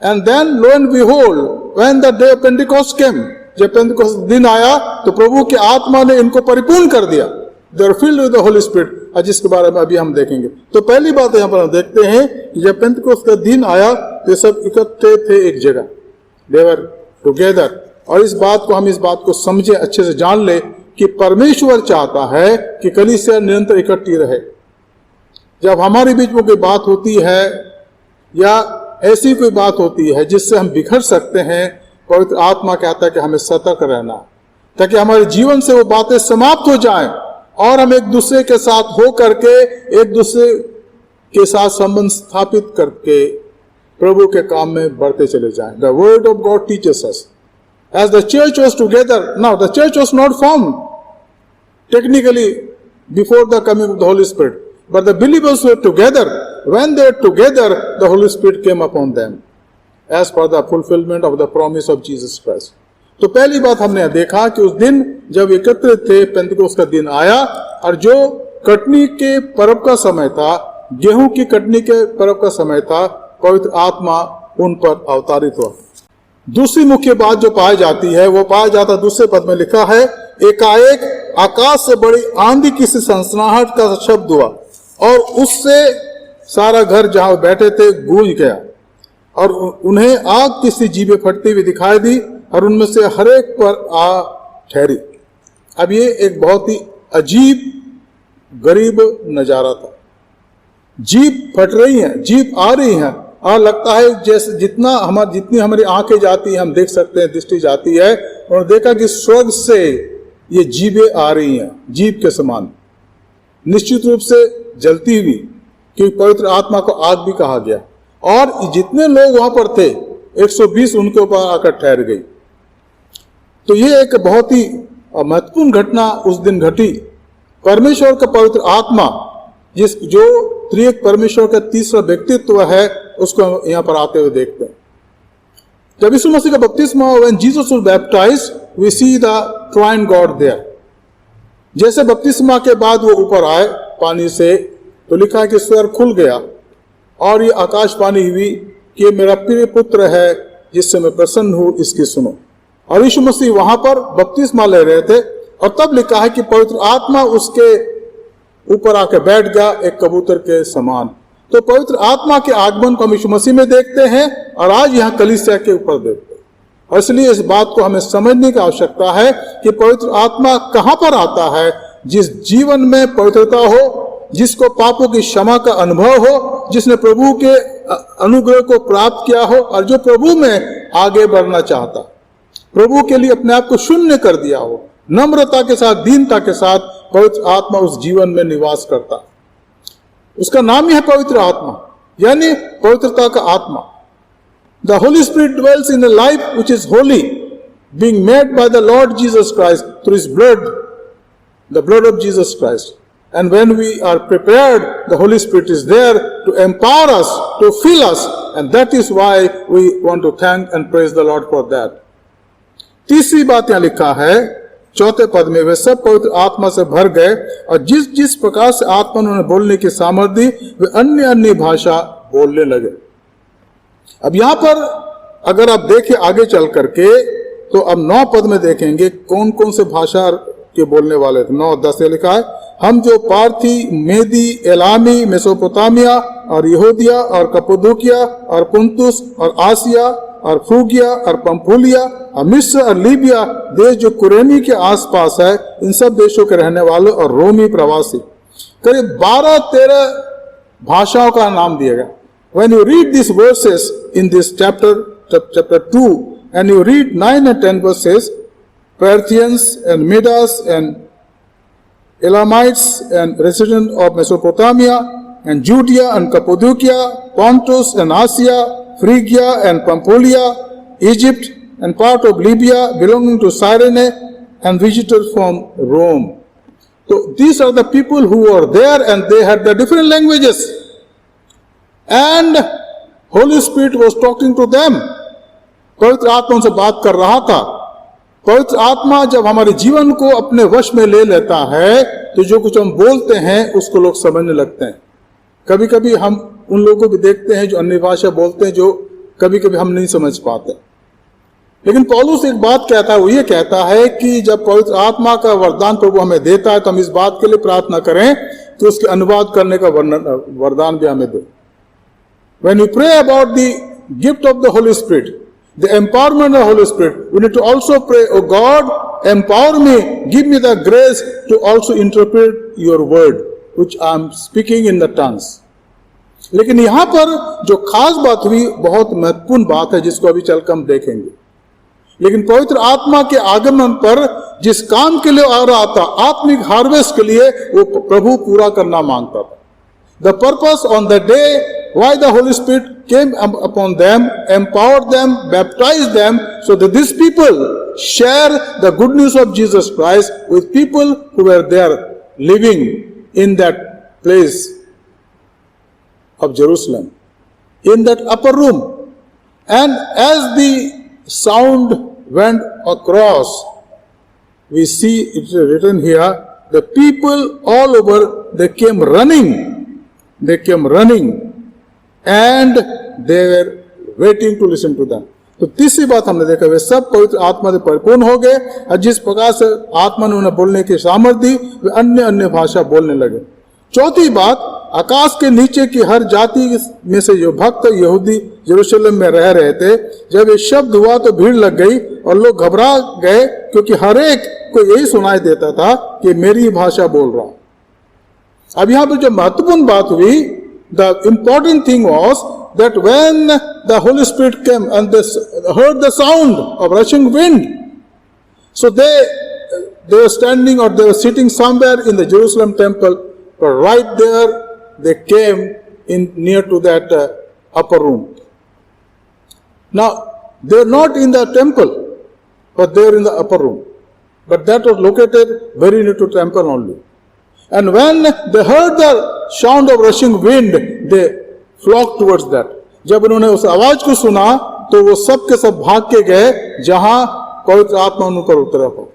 And then lo and behold, when the day of Pentecost came, जब Pentecost दिन आया तो प्रभु की आत्मा ने इनको परिपूर्ण कर दिया। They are filled with the Holy Spirit, जिसके बारे में अभी हम देखेंगे। तो पहली बात यहाँ पर हम देखते हैं कि जब पेंटिकोस्ट का दिन आया तो सब इकट्ठे थे एक जगह, they were together। और इस बात को समझे, अच्छे से जान ले कि परमेश्वर चाहता है कि कलीसिया निरंतर इकट्ठी रहे। जब हमारे बीच में कोई बात होती है या ऐसी कोई बात होती है जिससे हम बिखर सकते हैं, पवित्र आत्मा कहता है कि हमें सतर्क रहना, ताकि हमारे जीवन से वो बातें समाप्त हो जाएं और हम एक दूसरे के साथ हो करके, एक दूसरे के साथ संबंध स्थापित करके प्रभु के काम में बढ़ते चले जाएं। The word of God teaches us as the church was together. Now the church was not formed technically before the coming of the Holy Spirit, but the believers were together. When they were together, the Holy Spirit came upon them as per the fulfillment of the promise of Jesus Christ. तो पहली बात हमने देखा कि उस दिन जब एकत्रित थे, पेंतिकोस्त का दिन आया और जो कटनी के पर्व का समय था, गेहूं की कटनी के पर्व का समय था, पवित्र आत्मा उन पर अवतारित हुआ। दूसरी मुख्य बात जो पाई जाती है वो पाया जाता दूसरे पद में लिखा है, एकाएक आकाश से बड़ी आंधी की सी सनसनाहट का शब्द हुआ और उससे सारा घर जहां बैठे थे गूंज गया और उन्हें आग की सी जीभें फटती हुई दिखाई दी और उनमें से हर एक पर आ ठहरी। अब ये एक बहुत ही अजीब गरीब नजारा था। जीभ फट रही है, जीभ आ रही है और लगता है जैसे जितनी हमारी आंखें जाती है, हम देख सकते हैं, दृष्टि जाती है, और देखा कि स्वर्ग से ये जीभें आ रही हैं, जीभ के समान, निश्चित रूप से जलती हुई, क्योंकि पवित्र आत्मा को आग भी कहा गया। और जितने लोग वहां पर थे 120 उनके ऊपर आकर ठहर गई। तो ये एक बहुत ही महत्वपूर्ण घटना उस दिन घटी। परमेश्वर का पवित्र आत्मा, जो त्रिएक परमेश्वर का तीसरा व्यक्तित्व है, उसको यहां पर आते हुए देखते हैं। जब यीशु मसीह का बपतिस्मा, when Jesus was baptized, we see the trine God there. जैसे बपतिस्मा के बाद वो ऊपर आए पानी से, तो लिखा है कि स्वर्ग खुल गया और ये आकाशवाणी हुई कि ये मेरा प्रिय पुत्र है जिससे मैं प्रसन्न हूं, इसकी सुनो। और यीशु मसीह वहां पर बपतिस्मा ले रहे थे और तब लिखा है कि पवित्र आत्मा उसके ऊपर आकर बैठ गया एक कबूतर के समान। तो पवित्र आत्मा के आगमन को हम यीशु मसीह में देखते हैं और आज यहाँ कलीसिया के ऊपर देखते हैं। और इसलिए इस बात को हमें समझने की आवश्यकता है कि पवित्र आत्मा कहाँ पर आता है। जिस जीवन में पवित्रता हो, जिसको पापों की क्षमा का अनुभव हो, जिसने प्रभु के अनुग्रह को प्राप्त किया हो और जो प्रभु में आगे बढ़ना चाहता, प्रभु के लिए अपने आप को शून्य कर दिया हो, नम्रता के साथ, दीनता के साथ पवित्र आत्मा उस जीवन में निवास करता। उसका नाम ही है पवित्र आत्मा, यानी पवित्रता का आत्मा। The holy spirit dwells in a life which is holy, being made by the Lord Jesus Christ through his blood, the blood of Jesus Christ. And when we are prepared, the Holy Spirit is there to empower us, to fill us, and that is why we want to thank and praise the Lord for that. तीसरी बात यहाँ लिखा है चौथे पद में, वे सब पवित्र आत्मा से भर गए और जिस जिस प्रकार से आत्मा उन्होंने बोलने की सामर्थ्य दी, वे अन्य अन्य भाषा बोलने लगे। अब यहाँ पर अगर आप देखें आगे चल करके तो अब 9 पद में देखेंगे कौन कौन से भाषा के बोलने वाले थे। 9-10 लिखा है, हम जो पार्थी, मेदी, एलामी, मेसोपोटामिया और यहूदिया और कप्पदोकिया और पुंतुस और आसिया और फ्रूगिया और पंफूलिया और मिस्र और लीबिया देश जो कुरेनी के आसपास है, इन सब देशों के रहने वाले और रोमी प्रवासी, करीब 12-13 भाषाओं का नाम दिया गया। When you read these verses in this chapter 2, and you read 9 and 10 verses, Parthians and Medes and Elamites and residents of Mesopotamia and Judea and Cappadocia, Pontus and Asia, Phrygia and Pamphylia, Egypt and part of Libya belonging to Cyrene, and visitors from Rome. So these are the people who were there, and they had the different languages. And Holy Spirit was talking to them. पवित्र आत्मा उनसे बात कर रहा था। पवित्र आत्मा जब हमारे जीवन को अपने वश में ले लेता है तो जो कुछ हम बोलते हैं उसको लोग समझने लगते हैं। कभी कभी हम उन लोगों को भी देखते हैं जो अन्य भाषा बोलते हैं, जो कभी कभी हम नहीं समझ पाते। लेकिन पौलुस एक बात कहता है, वो ये कहता है कि जब पवित्र आत्मा का वरदान प्रभु हमें देता है तो हम इस बात के लिए प्रार्थना करें कि उसके अनुवाद करने का वरदान भी हमें दे। When we pray about the gift of the Holy Spirit, the empowerment of the Holy Spirit, we need to also pray, oh God, empower me, give me the grace to also interpret your word, which I am speaking in the tongues. लेकिन यहाँ पर जो खास बात हुई, बहुत महत्वपूर्ण बात है जिसको अभी चलकर हम देखेंगे। लेकिन पवित्र आत्मा के आगमन पर जिस काम के लिए आ रहा था, आत्मिक हार्वेस्ट के लिए, वो प्रभु पूरा करना मांगता था। The purpose on the day why the Holy Spirit came upon them, empowered them, baptized them, so that these people share the good news of Jesus Christ with people who were there living in that place of Jerusalem, in that upper room. And as the sound went across, we see it written here, the people all over, they came running, and they were waiting to listen to them. तो तीसरी बात हमने देखा, वे सब पवित्र आत्मा से परिपूर्ण हो गए और जिस प्रकार से आत्मा ने उन्हें बोलने की सामर्थ्य दी, वे अन्य अन्य भाषा बोलने लगे। चौथी बात, आकाश के नीचे की हर जाति में से जो भक्त यहूदी यरूशलेम में रह रहे थे, जब ये शब्द हुआ तो भीड़ लग गई और लोग घबरा गए, क्योंकि हर एक को यही सुनाई देता था कि मेरी भाषा बोल रहा हूं। अब यहां पर जो महत्वपूर्ण बात हुई, the important thing was that when the Holy Spirit came and they heard the sound of rushing wind, so they were standing or they were sitting somewhere in the Jerusalem temple, but right there they came in near to that upper room. Now they are not in the temple, but they are in the upper room, but that was located very near to temple only. And when they heard the sound of rushing wind, they flocked towards that. जब उन्होंने उस आवाज को सुना तो वो सब के सब भाग के गए जहां पवित्र आत्मा उन पर उतरा हो।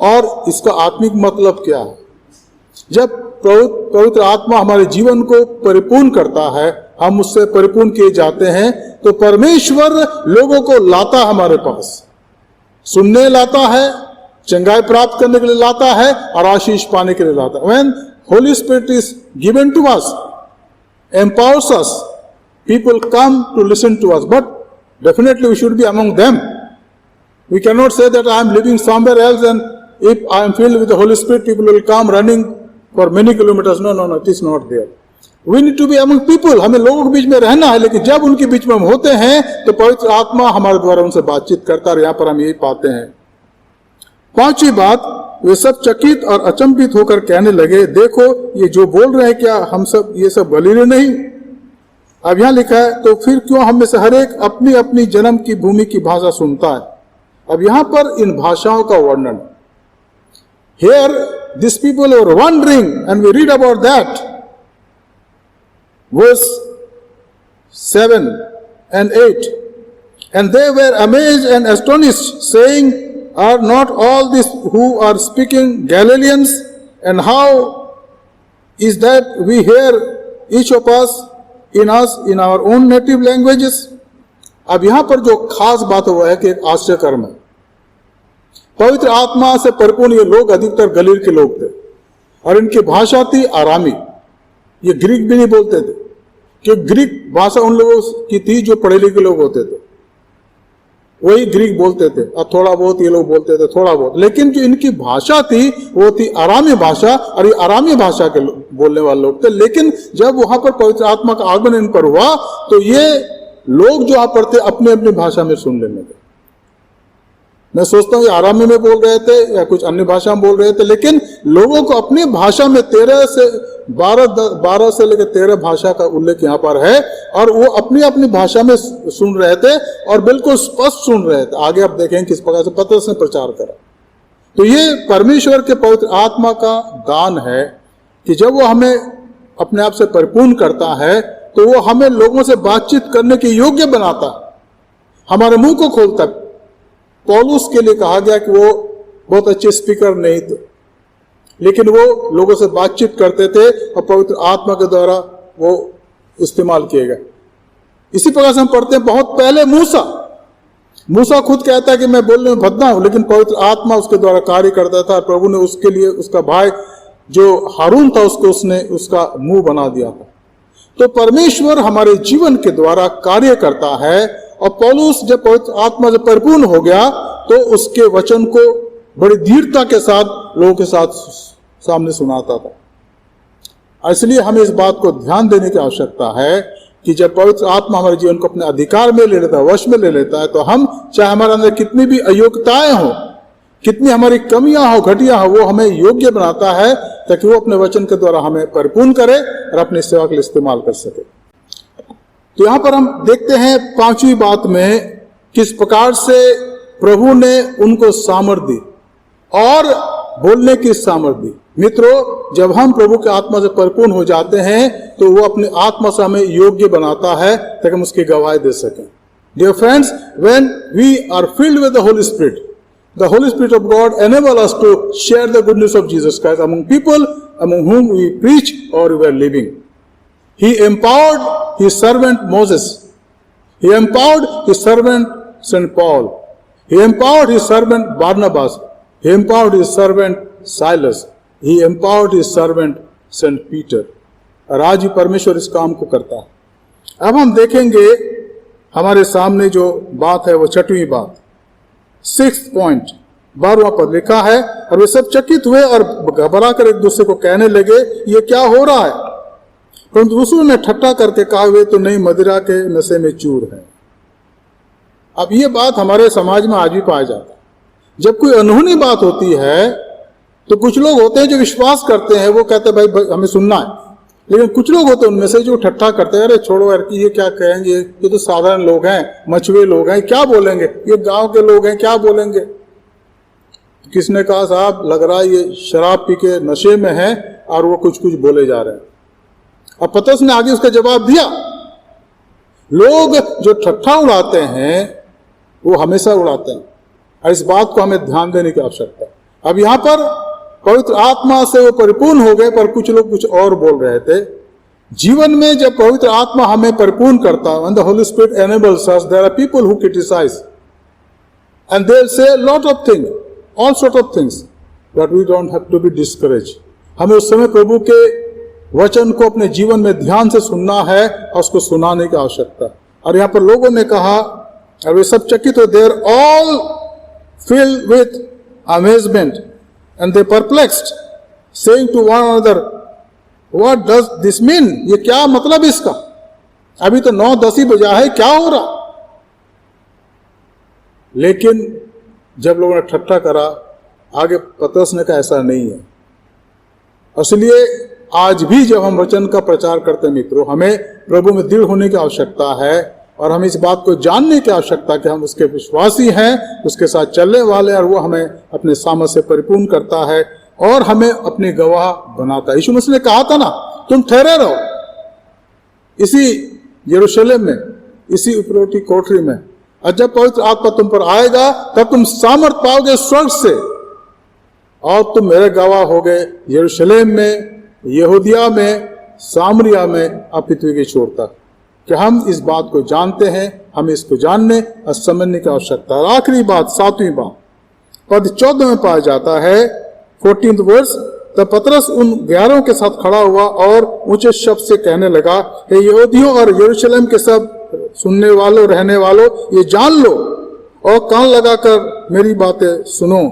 और इसका आत्मिक मतलब क्या है? जब पवित्र आत्मा हमारे जीवन को परिपूर्ण करता है, हम उससे परिपूर्ण किए जाते हैं, तो परमेश्वर लोगों को लाता है हमारे पास, सुनने लाता है, चंगाई प्राप्त करने के लिए लाता है और आशीष पाने के लिए लाता है। When Holy Spirit is given to us, empowers us, people come to listen to us, but definitely we should be among them. We cannot say that I am living somewhere else and if I am filled with the Holy Spirit, people will come running for many kilometers. No, it is not there. We need to be among people. हमें लोगों के बीच में रहना है, लेकिन जब उनके बीच में हम होते हैं तो पवित्र आत्मा हमारे द्वारा उनसे बातचीत करता है। यहाँ पर हम यही पाते हैं। पांचवी बात, वे सब चकित और अचंभित होकर कहने लगे, देखो ये जो बोल रहे हैं, क्या हम सब ये सब गलीले नहीं? अब यहां लिखा है, तो फिर क्यों हम में से हर एक अपनी अपनी जन्म की भूमि की भाषा सुनता है। अब यहां पर इन भाषाओं का वर्णन, here these people were wondering and we read about that, verse 7 and 8, and they were amazed and astonished, saying, are not all these who are speaking Galileans? And how is that we hear each of us in our own native languages? अब यहां पर जो खास बात हुआ है कि एक आश्चर्य कर्म है। पवित्र आत्मा से परिपूर्ण ये लोग अधिकतर गलील के लोग थे और इनकी भाषा थी आरामी। ये ग्रीक भी नहीं बोलते थे, कि ग्रीक भाषा उन लोगों की थी जो पढ़े लिखे लोग होते थे, वही ग्रीक बोलते थे, और थोड़ा बहुत ये लोग बोलते थे, थोड़ा बहुत। लेकिन जो इनकी भाषा थी वो थी आरामी भाषा, और ये आरामी भाषा के बोलने वाले लोग थे। लेकिन जब वहां पर पवित्र आत्मा का आगमन इन पर हुआ तो ये लोग जो वहां पर थे अपने अपनी भाषा में सुन लेने लगे। मैं सोचता हूँ ये आरामी में बोल रहे थे या कुछ अन्य भाषा में बोल रहे थे, लेकिन लोगों को अपनी भाषा में 12 से लेकर 13 भाषा का उल्लेख यहाँ पर है, और वो अपनी अपनी भाषा में सुन रहे थे और बिल्कुल स्पष्ट सुन रहे थे। आगे आप देखेंगे किस प्रकार से पतरस ने प्रचार करा। तो ये परमेश्वर के पवित्र आत्मा का दान है कि जब वो हमें अपने आप से परिपूर्ण करता है तो वो हमें लोगों से बातचीत करने के योग्य बनाता है, हमारे मुंह को खोलता है। पौलुस के लिए कहा गया कि वो बहुत अच्छे स्पीकर नहीं थे, लेकिन वो लोगों से बातचीत करते थे और पवित्र आत्मा के द्वारा वो इस्तेमाल किए गए। इसी प्रकार से हम पढ़ते हैं बहुत पहले मूसा खुद कहता है कि मैं बोलने में भद्दा हूं, लेकिन पवित्र आत्मा उसके द्वारा कार्य करता था। प्रभु ने उसके लिए उसका भाई जो हारून था उसने उसका मुंह बना दिया था। तो परमेश्वर हमारे जीवन के द्वारा कार्य करता है, और पौलुस जब पवित्र आत्मा से परिपूर्ण हो गया तो उसके वचन को बड़ी धीरता के साथ लोगों के साथ सामने सुनाता था। इसलिए हमें इस बात को ध्यान देने की आवश्यकता है कि जब पवित्र आत्मा हमारे जीवन को अपने अधिकार में ले लेता है, वश में ले लेता है, तो हम चाहे हमारे अंदर कितनी भी अयोग्यताएं हो, कितनी हमारी कमियां हो, घटिया हो, वो हमें योग्य बनाता है ताकि वो अपने वचन के द्वारा हमें परिपूर्ण करे और अपनी सेवा के लिए इस्तेमाल कर सके। तो यहां पर हम देखते हैं 5वीं बात में किस प्रकार से प्रभु ने उनको सामर्थ्य दी और बोलने की सामर्थ्य दी। मित्रों, जब हम प्रभु के आत्मा से परिपूर्ण हो जाते हैं तो वो अपने आत्मा से हमें योग्य बनाता है ताकि हम उसकी गवाही दे सकें। Dear friends, when we are filled with the holy spirit, the Holy Spirit of God enable us to share the good news of Jesus Christ among people among whom we preach or we are living. He empowered his servant Moses. He empowered his servant St. Paul. He empowered his servant Barnabas. He empowered his servant Silas. He empowered his servant St. Peter. और आज ही परमेश्वर इस काम को करता है। अब हम देखेंगे हमारे सामने जो बात है वो 6वीं बात, 6th पॉइंट, 12वां पद लिखा है, और वे सब चकित हुए और घबरा कर एक दूसरे को कहने लगे ये क्या हो रहा है। परंतु दूसरों ने ठट्ठा करके कहा वे तो नई मदिरा के नशे में चूर है। अब ये बात हमारे समाज में आज भी पाया जाता है। जब कोई अनहोनी बात होती है तो कुछ लोग होते हैं जो विश्वास करते हैं, वो कहते हैं भाई हमें सुनना है, लेकिन कुछ लोग होते हैं उनमें से जो ठट्ठा करते हैं, अरे छोड़ो यार कि ये क्या कहेंगे, ये तो साधारण लोग हैं, मछुए लोग हैं, क्या बोलेंगे, ये गांव के लोग हैं, क्या बोलेंगे। किसने कहा साहब लग रहा है ये शराब पी के नशे में है और वो कुछ कुछ बोले जा रहे हैं। अब पतरस ने आगे उसका जवाब दिया, लोग जो ठट्ठा उड़ाते हैं वो हमेशा उड़ाते हैं, और इस बात को हमें ध्यान देने की आवश्यकता है। अब यहां पर पवित्र आत्मा से वो परिपूर्ण हो गए, पर कुछ लोग कुछ और बोल रहे थे। जीवन में जब पवित्र आत्मा हमें परिपूर्ण करता है, when the Holy Spirit enables us, there are people who criticize and they'll say a lot of things, all sort of things, but we don't have to be discouraged. हमें उस समय प्रभु के वचन को अपने जीवन में ध्यान से सुनना है और उसको सुनाने की आवश्यकता है। और यहाँ पर लोगों ने कहा, और वे सब चकित हो, they are all filled with amazement and they perplexed, saying to one another, what does this mean? ये क्या मतलब इसका? अभी तो 9-10 ही बजा है, क्या हो रहा? लेकिन जब लोगों ने ठट्ठा करा, आगे पतरस ने कहा ऐसा नहीं है। इसलिए आज भी जब हम वचन का प्रचार करते हैं मित्रों, हमें प्रभु में दृढ़ होने की आवश्यकता है, और हमें इस बात को जानने की आवश्यकता कि हम उसके विश्वासी हैं, उसके साथ चलने वाले, और वो हमें अपने सामर्थ से परिपूर्ण करता है और हमें अपने गवाह बनाता है। यीशु मसीह ने कहा था ना, तुम ठहरे रहो इसी यरूशलेम में, इसी उपरोटी कोठरी में, और जब पवित्र आत्मा तुम पर आएगा तब तुम सामर्थ पाओगे स्वर्ग से, और तुम मेरे गवाह होगे यरूशलेम में, यहूदिया में, सामरिया में, और पृथ्वी की छोर तक। कि हम इस बात को जानते हैं, हमें इसको जानने और समझने की आवश्यकता है। और आखिरी बात, 7वीं बात, पद 14 में पाया जाता है, 14th वर्स, तब पतरस उन 11 के साथ खड़ा हुआ और ऊंचे शब्द से कहने लगा, हे यहूदियों और यरूशलेम के सब सुनने वालों, रहने वालों, ये जान लो और कान लगाकर मेरी बातें सुनो।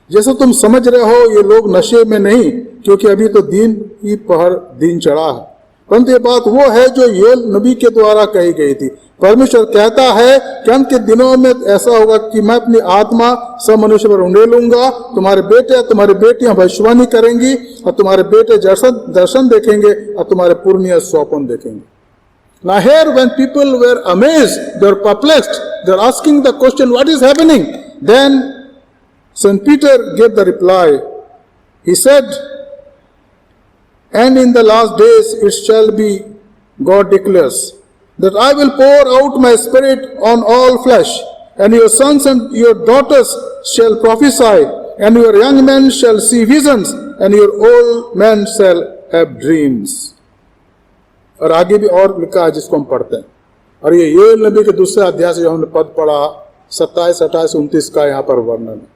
जैसे तुम समझ रहे हो, ये लोग नशे में नहीं, क्योंकि अभी तो दिन ही पहर दिन चढ़ा है, परंतु ये बात वो है जो योएल नबी के द्वारा कही गई थी। परमेश्वर कहता है कि अंत के दिनों में ऐसा होगा कि मैं अपनी आत्मा सब मनुष्य पर उंडेलूंगा, तुम्हारे बेटे तुम्हारी बेटियां भविष्यवाणी करेंगी और तुम्हारे बेटे दर्शन देखेंगे और तुम्हारे पुरनिया स्वप्न देखेंगे। Now here when people were amazed, they were perplexed, they were asking the question, what is happening? Then St. Peter gave the reply. He said, and in the last days it shall be, God declares, that I will pour out my spirit on all flesh, and your sons and your daughters shall prophesy, and your young men shall see visions, and your old men shall have dreams. और आगे भी और लिखा है जिसको हम पढ़ते हैं, और ये योएल नबी के दूसरे अध्याय से जो हमने पद पढ़ा 27, 28, 29 का यहाँ पर वर्णन है।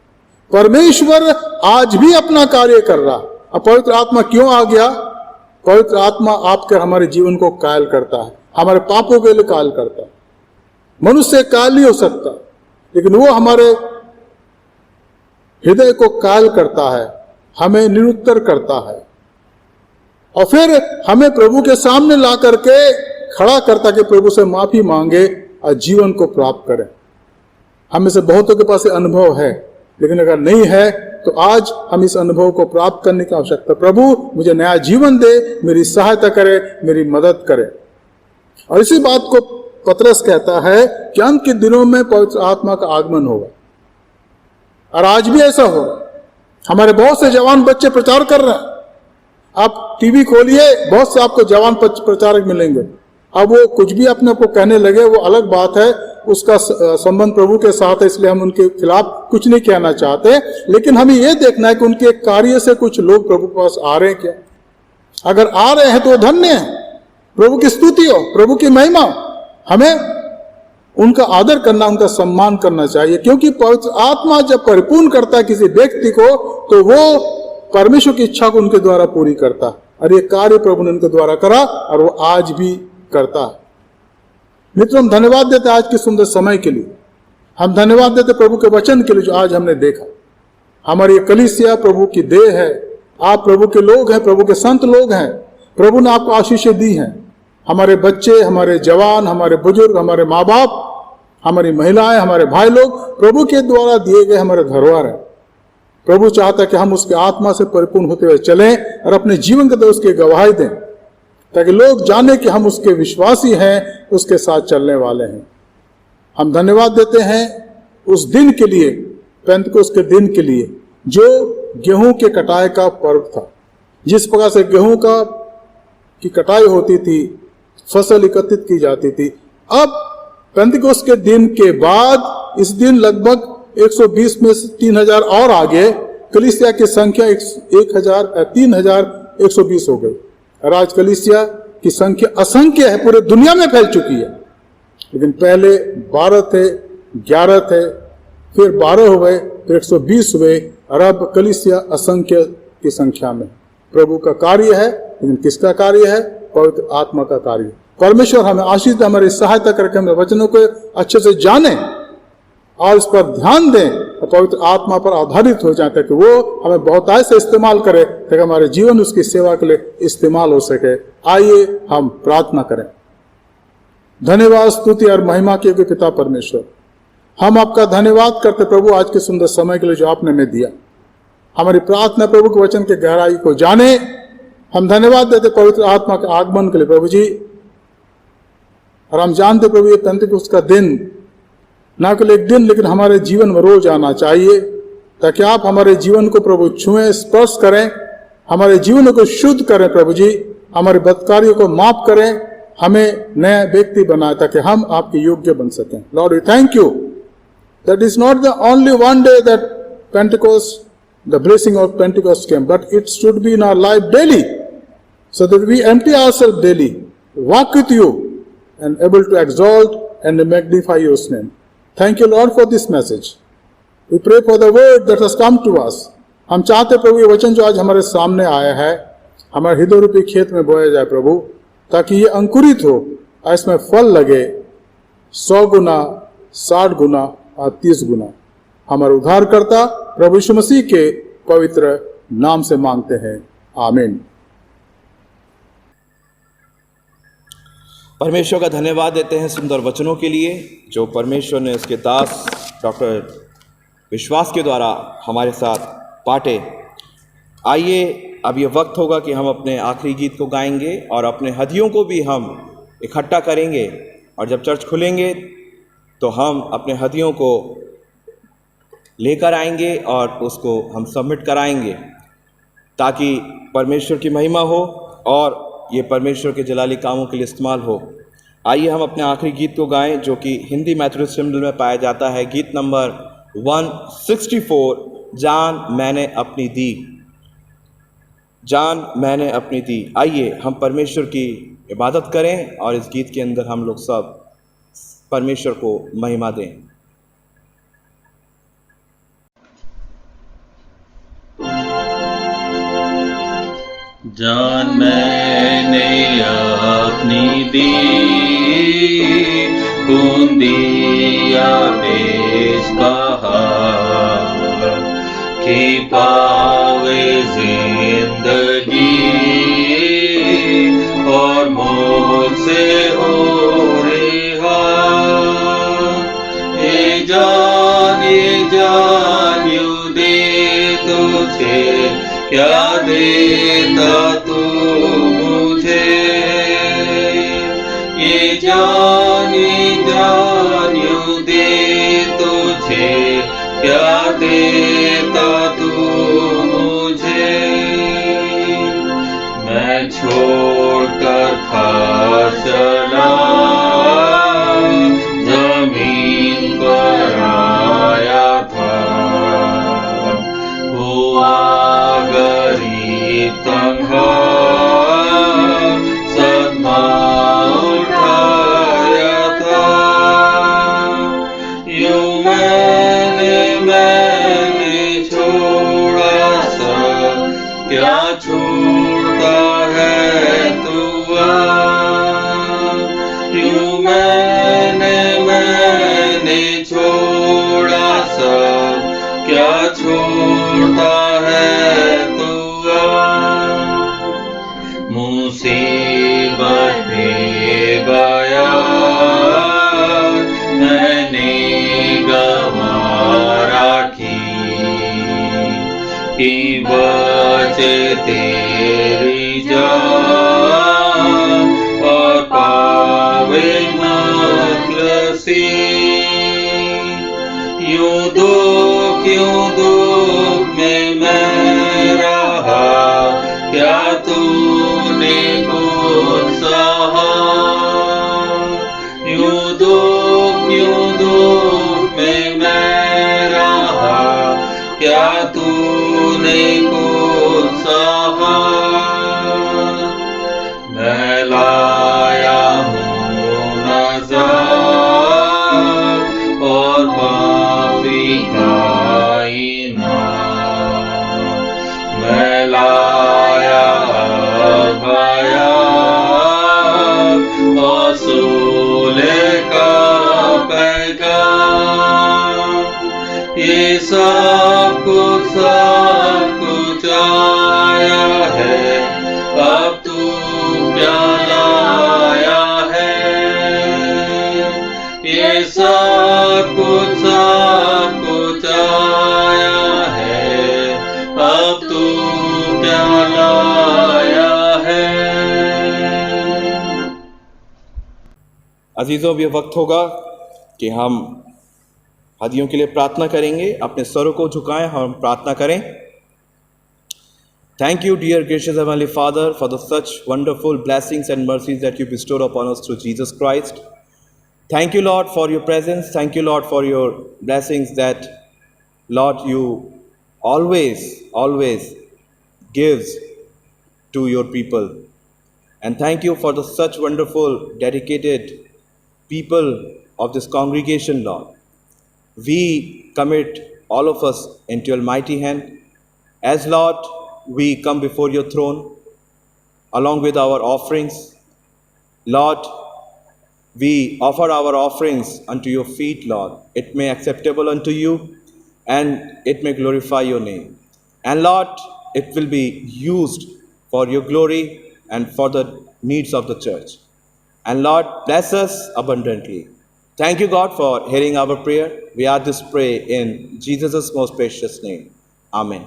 परमेश्वर आज भी अपना कार्य कर रहा। अब पवित्र आत्मा क्यों आ गया? पवित्र आत्मा आपके हमारे जीवन को कायल करता है, हमारे पापों के लिए कायल करता है। मनुष्य कायल नहीं हो सकता, लेकिन वो हमारे हृदय को कायल करता है, हमें निरुत्तर करता है, और फिर हमें प्रभु के सामने ला करके खड़ा करता कि प्रभु से माफी मांगे और जीवन को प्राप्त करें। हमें से बहुतों के पास अनुभव है, लेकिन अगर नहीं है तो आज हम इस अनुभव को प्राप्त करने की आवश्यकता। प्रभु मुझे नया जीवन दे, मेरी सहायता करे, मेरी मदद करे। और इसी बात को पतरस कहता है कि अंत के दिनों में पवित्र आत्मा का आगमन होगा, और आज भी ऐसा होगा। हमारे बहुत से जवान बच्चे प्रचार कर रहे हैं। आप टीवी खोलिए, बहुत से आपको जवान प्रचारक मिलेंगे। अब वो कुछ भी अपने को कहने लगे, वो अलग बात है, उसका संबंध प्रभु के साथ है, इसलिए हम उनके खिलाफ कुछ नहीं कहना चाहते। लेकिन हमें यह देखना है कि उनके कार्य से कुछ लोग प्रभु के पास आ रहे हैं क्या? अगर आ रहे हैं तो धन्य है, प्रभु की स्तुति हो, प्रभु की महिमा। हमें उनका आदर करना, उनका सम्मान करना चाहिए, क्योंकि पवित्र आत्मा जब परिपूर्ण करता है किसी व्यक्ति को, तो वो परमेश्वर की इच्छा को उनके द्वारा पूरी करता है। और ये कार्य प्रभु ने उनके द्वारा करा, और वो आज भी करता है। मित्रों, हम धन्यवाद देते आज के सुंदर समय के लिए। हम धन्यवाद देते प्रभु के वचन के लिए जो आज हमने देखा। हमारी कलीसिया प्रभु की देह है, आप प्रभु के लोग हैं, प्रभु के संत लोग हैं। प्रभु ने आपको आशीषें दी हैं। हमारे बच्चे, हमारे जवान, हमारे बुजुर्ग, हमारे माँ बाप, हमारी महिलाएं, हमारे भाई लोग प्रभु के द्वारा दिए गए हमारे धरोहर हैं। प्रभु चाहता है कि हम उसके आत्मा से परिपूर्ण होते हुए चलें और अपने जीवन के द्वारा उसकी गवाही दें, ताकि लोग जाने कि हम उसके विश्वासी हैं, उसके साथ चलने वाले हैं। हम धन्यवाद देते हैं उस दिन के लिए, पेंतकोस्त के दिन के लिए, जो गेहूं के कटाई का पर्व था। जिस प्रकार से गेहूं की कटाई होती थी, फसल एकत्रित की जाती थी, अब पेंतकोस्त के दिन के बाद इस दिन लगभग 120 में से 3000 और आगे कलीसिया की संख्या 3120 हो गई। और आज कलीसिया की संख्या असंख्य है, पूरे दुनिया में फैल चुकी है। लेकिन पहले 12 थे, 11 थे, फिर 12 हो गए, तो 120 हुए, और अब कलीसिया असंख्य की संख्या में। प्रभु का कार्य है, लेकिन किसका कार्य है? पवित्र आत्मा का कार्य। परमेश्वर हमें आशीष दे, हमारी सहायता करके हमें वचनों को अच्छे से जाने और इस पर ध्यान दें और पवित्र आत्मा पर आधारित हो जाते, कि वो हमें बहुतायत से इस्तेमाल करे, ताकि हमारे जीवन उसकी सेवा के लिए इस्तेमाल हो सके। आइए हम प्रार्थना करें। धन्यवाद, स्तुति और महिमा के पिता परमेश्वर, हम आपका धन्यवाद करते प्रभु आज के सुंदर समय के लिए जो आपने हमें दिया। हमारी प्रार्थना प्रभु के वचन के गहराई को जाने। हम धन्यवाद देते पवित्र आत्मा के आगमन के लिए प्रभु जी। और हम जानते प्रभु ये पेंतकोस्त का दिन ना केवल एक दिन, लेकिन हमारे जीवन में रोज आना चाहिए, ताकि आप हमारे जीवन को प्रभु छुएं, स्पर्श करें, हमारे जीवन को शुद्ध करें प्रभु जी, हमारे बदकारियों को माफ करें, हमें नया व्यक्ति बनाए, ताकि हम आपके योग्य बन सकें। Lord, we thank you that is not the only one day that Pentecost, the blessing of Pentecost came, but it should be in our life daily, so that we empty ourselves daily, walk with you, and able to exalt and magnify your name. Thank you, Lord, for this message. We pray for the word that has come to us. हम चाहते प्रभु ये वचन जो आज हमारे सामने आया है हमारे हृदय रूपी खेत में बोया जाए प्रभु, ताकि ये अंकुरित हो और इसमें फल लगे 100 गुना, 60 गुना और 30 गुना। हमारे उद्धारकर्ता प्रभु यीशु मसीह के पवित्र नाम से मांगते हैं, आमीन। परमेश्वर का धन्यवाद देते हैं सुंदर वचनों के लिए जो परमेश्वर ने उसके दास डॉक्टर विश्वास के द्वारा हमारे साथ बांटे। आइए अब ये वक्त होगा कि हम अपने आखिरी गीत को गाएंगे और अपने हदियों को भी हम इकट्ठा करेंगे, और जब चर्च खुलेंगे तो हम अपने हदियों को लेकर आएंगे और उसको हम सबमिट कराएंगे ताकि परमेश्वर की महिमा हो और ये परमेश्वर के जलाली कामों के लिए इस्तेमाल हो। आइए हम अपने आखिरी गीत को गाएं जो कि हिंदी मैथोडिस्ट हिम्नल में पाया जाता है, गीत नंबर 164, जान मैंने अपनी दी, जान मैंने अपनी दी। आइए हम परमेश्वर की इबादत करें और इस गीत के अंदर हम लोग सब परमेश्वर को महिमा दें। जान मैंने अपनी दी, खून दिया बेसबहार, कि पावे जिंदगी और मौत से हो रिहा। ये जान यूं दे तुझे, क्या देता तू मुझे। ये जान यूं दे तुझे, क्या देता तू मुझे। मैं छोड़कर था चला, जमीन पर आया था, हुआ गरीब तन्हा, सदमा उठाया था। यूं मैंने छोड़ा सब, क्या छोड़ता है तू। यूं मैंने छोड़ा सब, क्या छोड़ता है तू। मुसीबत बेबयान मैंने गवारा की बचे तेरी जान और पावे मुखलसी। यूं दुख में मैं रहा, क्या तूने खुद सहा। यूं दुख में मैं रहा, क्या तूने खुद सहा। मैं लाया हूँ नज़ार और माफी का इनाम। मैं लाया बयान और सूले का पैगाम। ये सब कुछ आया है, अब तू क्या लाया है। ये सब कुछ आया है, अब तू क्या लाया है। अजीजों, ये वक्त होगा कि हम हदियों के लिए प्रार्थना करेंगे। अपने स्वरों को झुकाएं, हम प्रार्थना करें। Thank you, dear gracious Heavenly Father, for the such wonderful blessings and mercies that you bestowed upon us through Jesus Christ. Thank you, Lord, for your presence. Thank you, Lord, for your blessings that, Lord, you always gives to your people. And thank you for the such wonderful, dedicated people of this congregation, Lord. We commit all of us into your mighty hand. As Lord, we come before your throne along with our offerings. Lord, we offer our offerings unto your feet, Lord. It may acceptable unto you and it may glorify your name. And Lord, it will be used for your glory and for the needs of the church. And Lord, bless us abundantly. Thank you, God, for hearing our prayer. We ask this pray in Jesus' most precious name. Amen.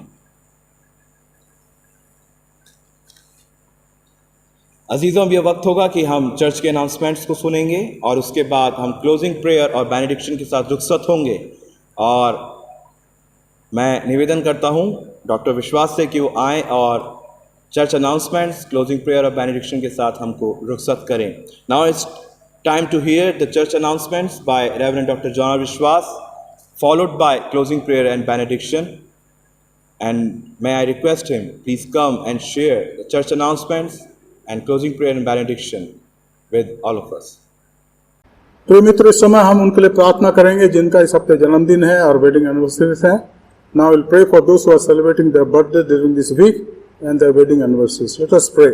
अजीज़ों, अब यह वक्त होगा कि हम church के announcements को सुनेंगे और उसके बाद हम क्लोजिंग प्रेयर और बेनेडिक्शन के साथ रुखसत होंगे। और मैं निवेदन करता हूं डॉक्टर विश्वास से कि वो आएँ और चर्च अनाउंसमेंट्स, क्लोजिंग प्रेयर और बेनेडिक्शन के साथ हमको रुखसत करें। Now it's time to hear the church announcements by reverend doctor John Vishwas, followed by closing prayer and benediction. And may I request him, please come and share the church announcements and closing prayer and benediction with all of us. प्रिय मित्र, इस समय हम उनके लिए प्रार्थना करेंगे जिनका इस हफ्ते जन्मदिन है और वेडिंग एनिवर्सरीज है। Now we'll pray for those who are celebrating their birthday during this week and their wedding anniversaries. Let us pray.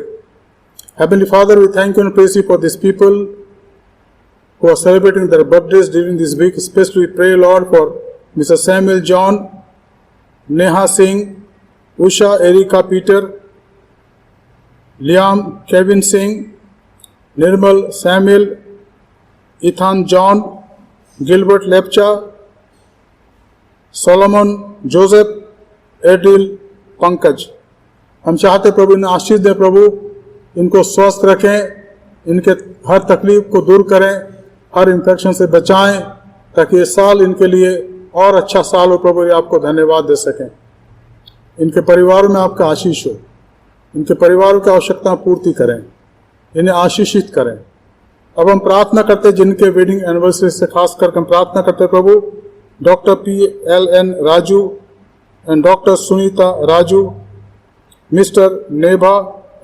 Heavenly Father, we thank you and praise you for these people who are celebrating their birthdays during this week. Especially we pray, Lord, for Mr. Samuel John, Neha Singh, Usha Erika Peter, Liam Kevin Singh, Nirmal Samuel, Ethan John, Gilbert Lepcha, Solomon Joseph, Adil Pankaj. हम चाहते प्रभु इन्हें आशीष दें, प्रभु इनको स्वस्थ रखें, इनके हर तकलीफ को दूर करें, हर इन्फेक्शन से बचाएं, ताकि ये साल इनके लिए और अच्छा साल हो। प्रभु ये आपको धन्यवाद दे सकें। इनके परिवारों में आपका आशीष हो, इनके परिवारों की आवश्यकता पूर्ति करें, इन्हें आशीषित करें। अब हम प्रार्थना करते जिनके वेडिंग एनिवर्सरी से खास कर हम प्रार्थना करते प्रभु doctor PLN Raju and doctor Sunita Raju, Mr Nebha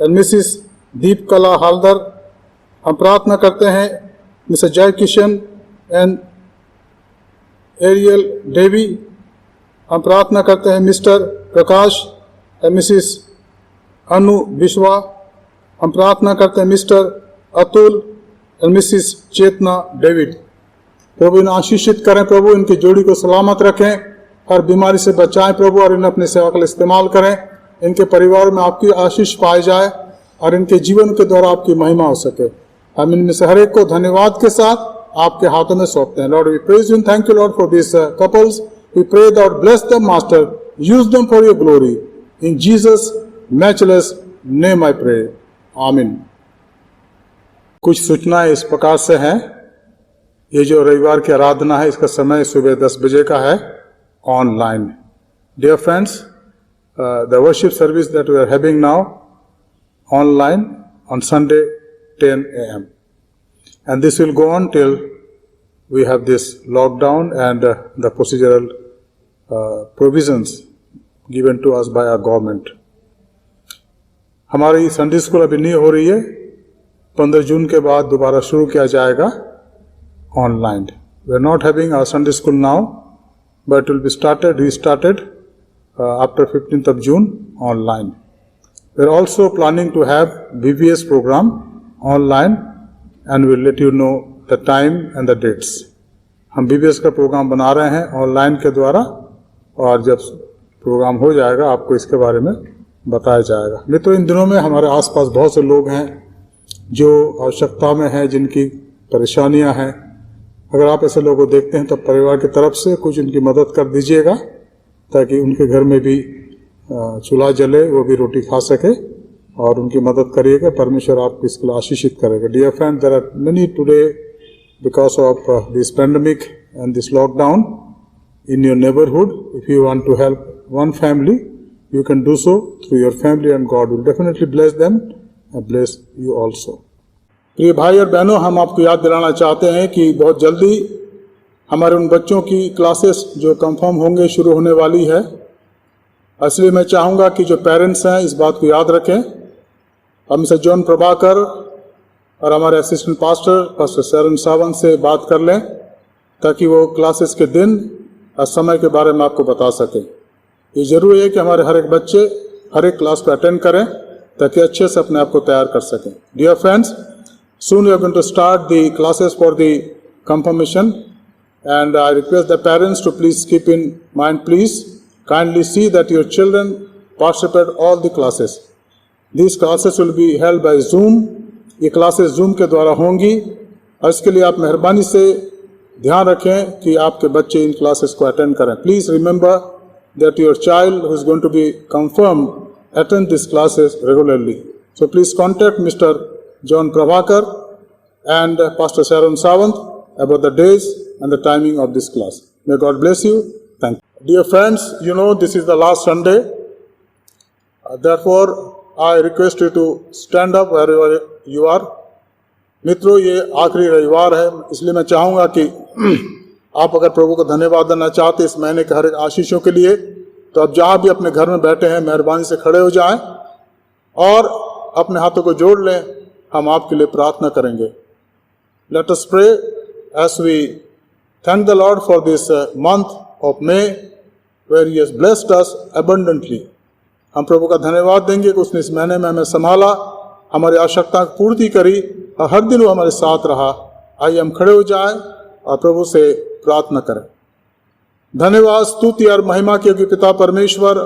and Mrs Deepkala Haldar. हम प्रार्थना करते हैं मिस्टर जय किशन एंड एरियल देवी। हम प्रार्थना करते हैं Mr Prakash and Mrs Anu Vishwa. हम प्रार्थना करते हैं Mr Atul and Mrs Chetna David. प्रभु इन्हें आशीषित करें, प्रभु इनकी जोड़ी को सलामत रखें, हर बीमारी से बचाएं प्रभु, और इन्हें अपनी सेवा के लिए इस्तेमाल करें। इनके परिवार में आपकी आशीष पाई जाए और इनके जीवन के द्वारा आपकी महिमा हो सके। हम इनमें से हर एक को धन्यवाद के साथ आपके हाथों में सौंपते हैं। Lord we praise you and thank you lord for this couples. We pray that bless them master, use them for your glory, in Jesus matchless name I pray, amen. कुछ सूचनाएं इस प्रकार से हैं। ये जो रविवार की आराधना है इसका समय सुबह 10 बजे का है online. Dear friends, the worship service that we are having now online on Sunday 10 a.m. and this will go on till we have this lockdown and the procedural provisions given to us by our government. हमारी Sunday school अभी नहीं हो रही है, 15 जून के बाद दोबारा शुरू किया जाएगा online. We are not having our Sunday school now, but it will be restarted after 15th of June online. We are also planning to have VBS program online and we'll let you know the time and the dates. हम VBS का programme बना रहे हैं online के द्वारा और जब programme हो जाएगा आपको इसके बारे में बताया जाएगा। मित्रों, इन दिनों में हमारे आसपास बहुत से लोग हैं जो आवश्यकता में हैं, जिनकी परेशानियां हैं। अगर आप ऐसे लोगों को देखते हैं तो परिवार की तरफ से कुछ उनकी मदद कर दीजिएगा ताकि उनके घर में भी चूल्हा जले, वो भी रोटी खा सके, और उनकी मदद करिएगा। परमेश्वर आपको इसके लिए आशीषित करेगा। Dear friend, there are many today because of this pandemic and this lockdown in your neighbourhood. If you want to help one family you can do so through your family and God will definitely bless them and bless you also. प्रिय भाई और बहनों, हम आपको याद दिलाना चाहते हैं कि बहुत जल्दी हमारे उन बच्चों की क्लासेस जो कंफर्म होंगे शुरू होने वाली है। इसलिए मैं चाहूँगा कि जो पेरेंट्स हैं इस बात को याद रखें। हम मिस्टर जॉन प्रभाकर और हमारे असिस्टेंट पास्टर शरण सावंत से बात कर लें ताकि वो क्लासेस के दिन और समय के बारे में आपको बता सकें। ये ज़रूरी है कि हमारे हर एक बच्चे हर एक क्लास को अटेंड करें ताकि अच्छे से अपने आप को तैयार कर सकें। Dear friends, soon we are going to start the classes for the confirmation, and I request the parents to please keep in mind, please kindly see that your children participate all the classes. These classes will be held by Zoom. ये classes Zoom के द्वारा होंगी और इसके लिए आप मेहरबानी से ध्यान रखें कि आपके बच्चे इन क्लासेस को अटेंड करें। Please remember that your child who is going to be confirmed attend these classes regularly. So please contact Mr. John Prabhakar and Pastor Sharon Sawant about the days and the timing of this class. May God bless you. Thank you. Dear friends, you know this is the last Sunday. Therefore, I request you to stand up wherever you are. मित्रों, ये आखिरी रविवार है, इसलिए मैं चाहूँगा कि आप अगर प्रभु को धन्यवाद देना चाहते इस महीने के हर एक आशीषों के लिए, तो आप जहाँ भी अपने घर में बैठे हैं मेहरबानी से खड़े हो जाएं और अपने हाथों को जोड़ लें। हम आपके लिए प्रार्थना करेंगे। Let us pray as we thank the Lord for this month of May where He has blessed us abundantly. हम प्रभु का धन्यवाद देंगे कि उसने इस महीने में हमें संभाला, हमारी आवश्यकता की पूर्ति करी और हर दिन वो हमारे साथ रहा। आइए हम खड़े हो जाएं और प्रभु से प्रार्थना करें। धन्यवाद, स्तुति और महिमा के योग्य पिता परमेश्वर,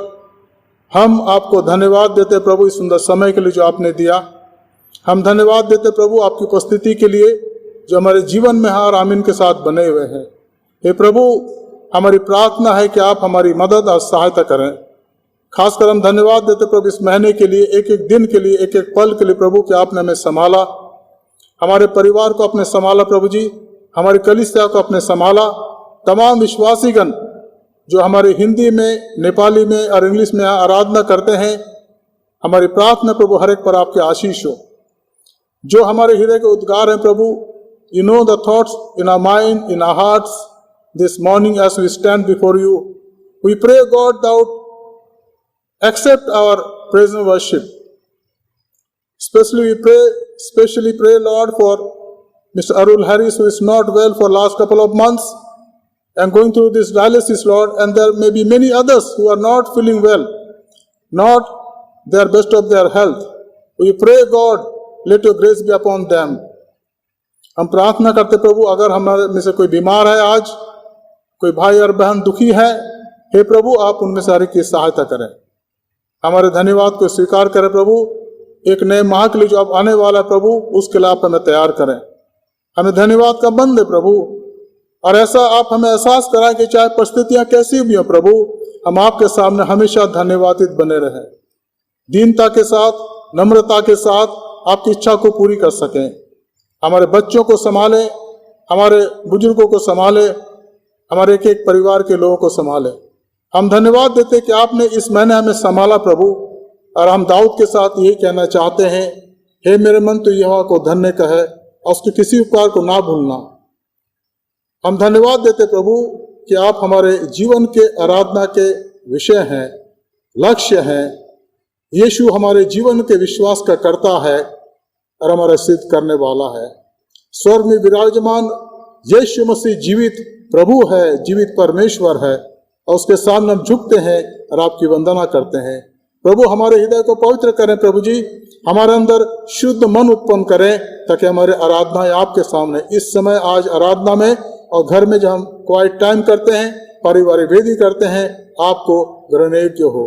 हम आपको धन्यवाद देते प्रभु इस सुंदर समय के लिए जो आपने दिया। हम धन्यवाद देते प्रभु आपकी उपस्थिति के लिए जो हमारे जीवन में हार आमीन के साथ बने हुए हैं। हे प्रभु, हमारी प्रार्थना है कि आप हमारी मदद और सहायता करें। खासकर हम धन्यवाद देते प्रभु इस महीने के लिए, एक एक दिन के लिए, एक एक पल के लिए प्रभु कि आपने हमें संभाला, हमारे परिवार को अपने संभाला प्रभु जी, हमारी कलीसिया को अपने संभाला। तमाम विश्वासीगण जो हमारे हिंदी में, नेपाली में और इंग्लिश में आराधना करते हैं, हमारी प्रार्थना प्रभु हर एक पर आपके आशीष हो। जो हमारे हृदय के उद्गार हैं प्रभु, you know the thoughts in our mind, in our hearts this morning as we stand before you. We pray God thou accept our praise and worship. Especially pray Lord for Mr. Arul Harris, who is not well for last couple of months and going through this dialysis, Lord, and there may be many others who are not feeling well, not their best of their health. We pray God, let your grace be upon them. हम प्रार्थना करते प्रभु, अगर हमारे में से कोई बीमार है, आज कोई भाई और बहन दुखी है, हे प्रभु आप उनमें से हर एक की सहायता करें। हमारे धन्यवाद को स्वीकार करें प्रभु। एक नए माह के लिए जो आप आने वाला है प्रभु, उसके लिए आप हमें तैयार करें। हमें धन्यवाद का बंद है प्रभु, और ऐसा आप हमें एहसास कराएं कि चाहे परिस्थितियां कैसी भी हो प्रभु, हम आपके सामने हमेशा धन्यवादित बने रहें। दीनता के साथ, नम्रता के साथ आपकी इच्छा को पूरी कर सकें। हमारे बच्चों को संभालें, हमारे बुजुर्गों को संभालें, हमारे एक एक परिवार के लोगों को संभालें। हम धन्यवाद देते कि आपने इस महीने हमें संभाला प्रभु, और हम दाऊद के साथ यही कहना चाहते हैं, हे मेरे मन तो यहोवा को धन्य कहे और उसके किसी उपकार को ना भूलना। हम धन्यवाद देते प्रभु कि आप हमारे जीवन के आराधना के विषय हैं, लक्ष्य हैं। यीशु हमारे जीवन के विश्वास का कर्ता है और हमारा सिद्ध करने वाला है। स्वर्ग में विराजमान यीशु मसीह जीवित प्रभु है, जीवित परमेश्वर है, और उसके सामने हम झुकते हैं और आपकी वंदना करते हैं। प्रभु हमारे हृदय को पवित्र करें प्रभु जी, हमारे अंदर शुद्ध मन उत्पन्न करें ताकि हमारे आराधना आपके सामने इस समय आज आराधना में और घर में जब हम क्वाइट टाइम करते हैं, पारिवारिक वेदी करते हैं, आपको ग्रहणयोग्य हो।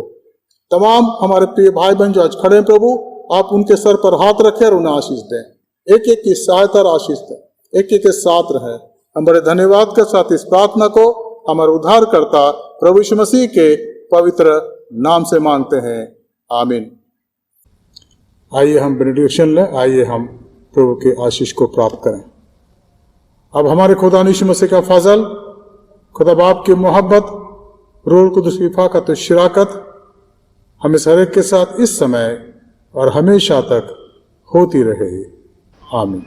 तमाम हमारे प्रिय भाई बहन जो आज खड़े हैं प्रभु, आप उनके सर पर हाथ रखें और उन्हें आशीष दें। एक एक की सहायता और आशीष दें, एक एक के साथ रहें। हम बड़े धन्यवाद के साथ इस प्रार्थना को हमारे उद्धारकर्ता प्रभु यीशु मसीह के पवित्र नाम से मांगते हैं, आमीन। आइए हम बेनेडिक्शन लें, आइए हम प्रभु के आशीष को प्राप्त करें। अब हमारे खुदा यीशु मसीह का फजल, खुदा बाप की मोहब्बत, रूह कुदुस की फाकत और शिराकत हम इस हर एक के साथ इस समय और हमेशा तक होती रहे, आमीन।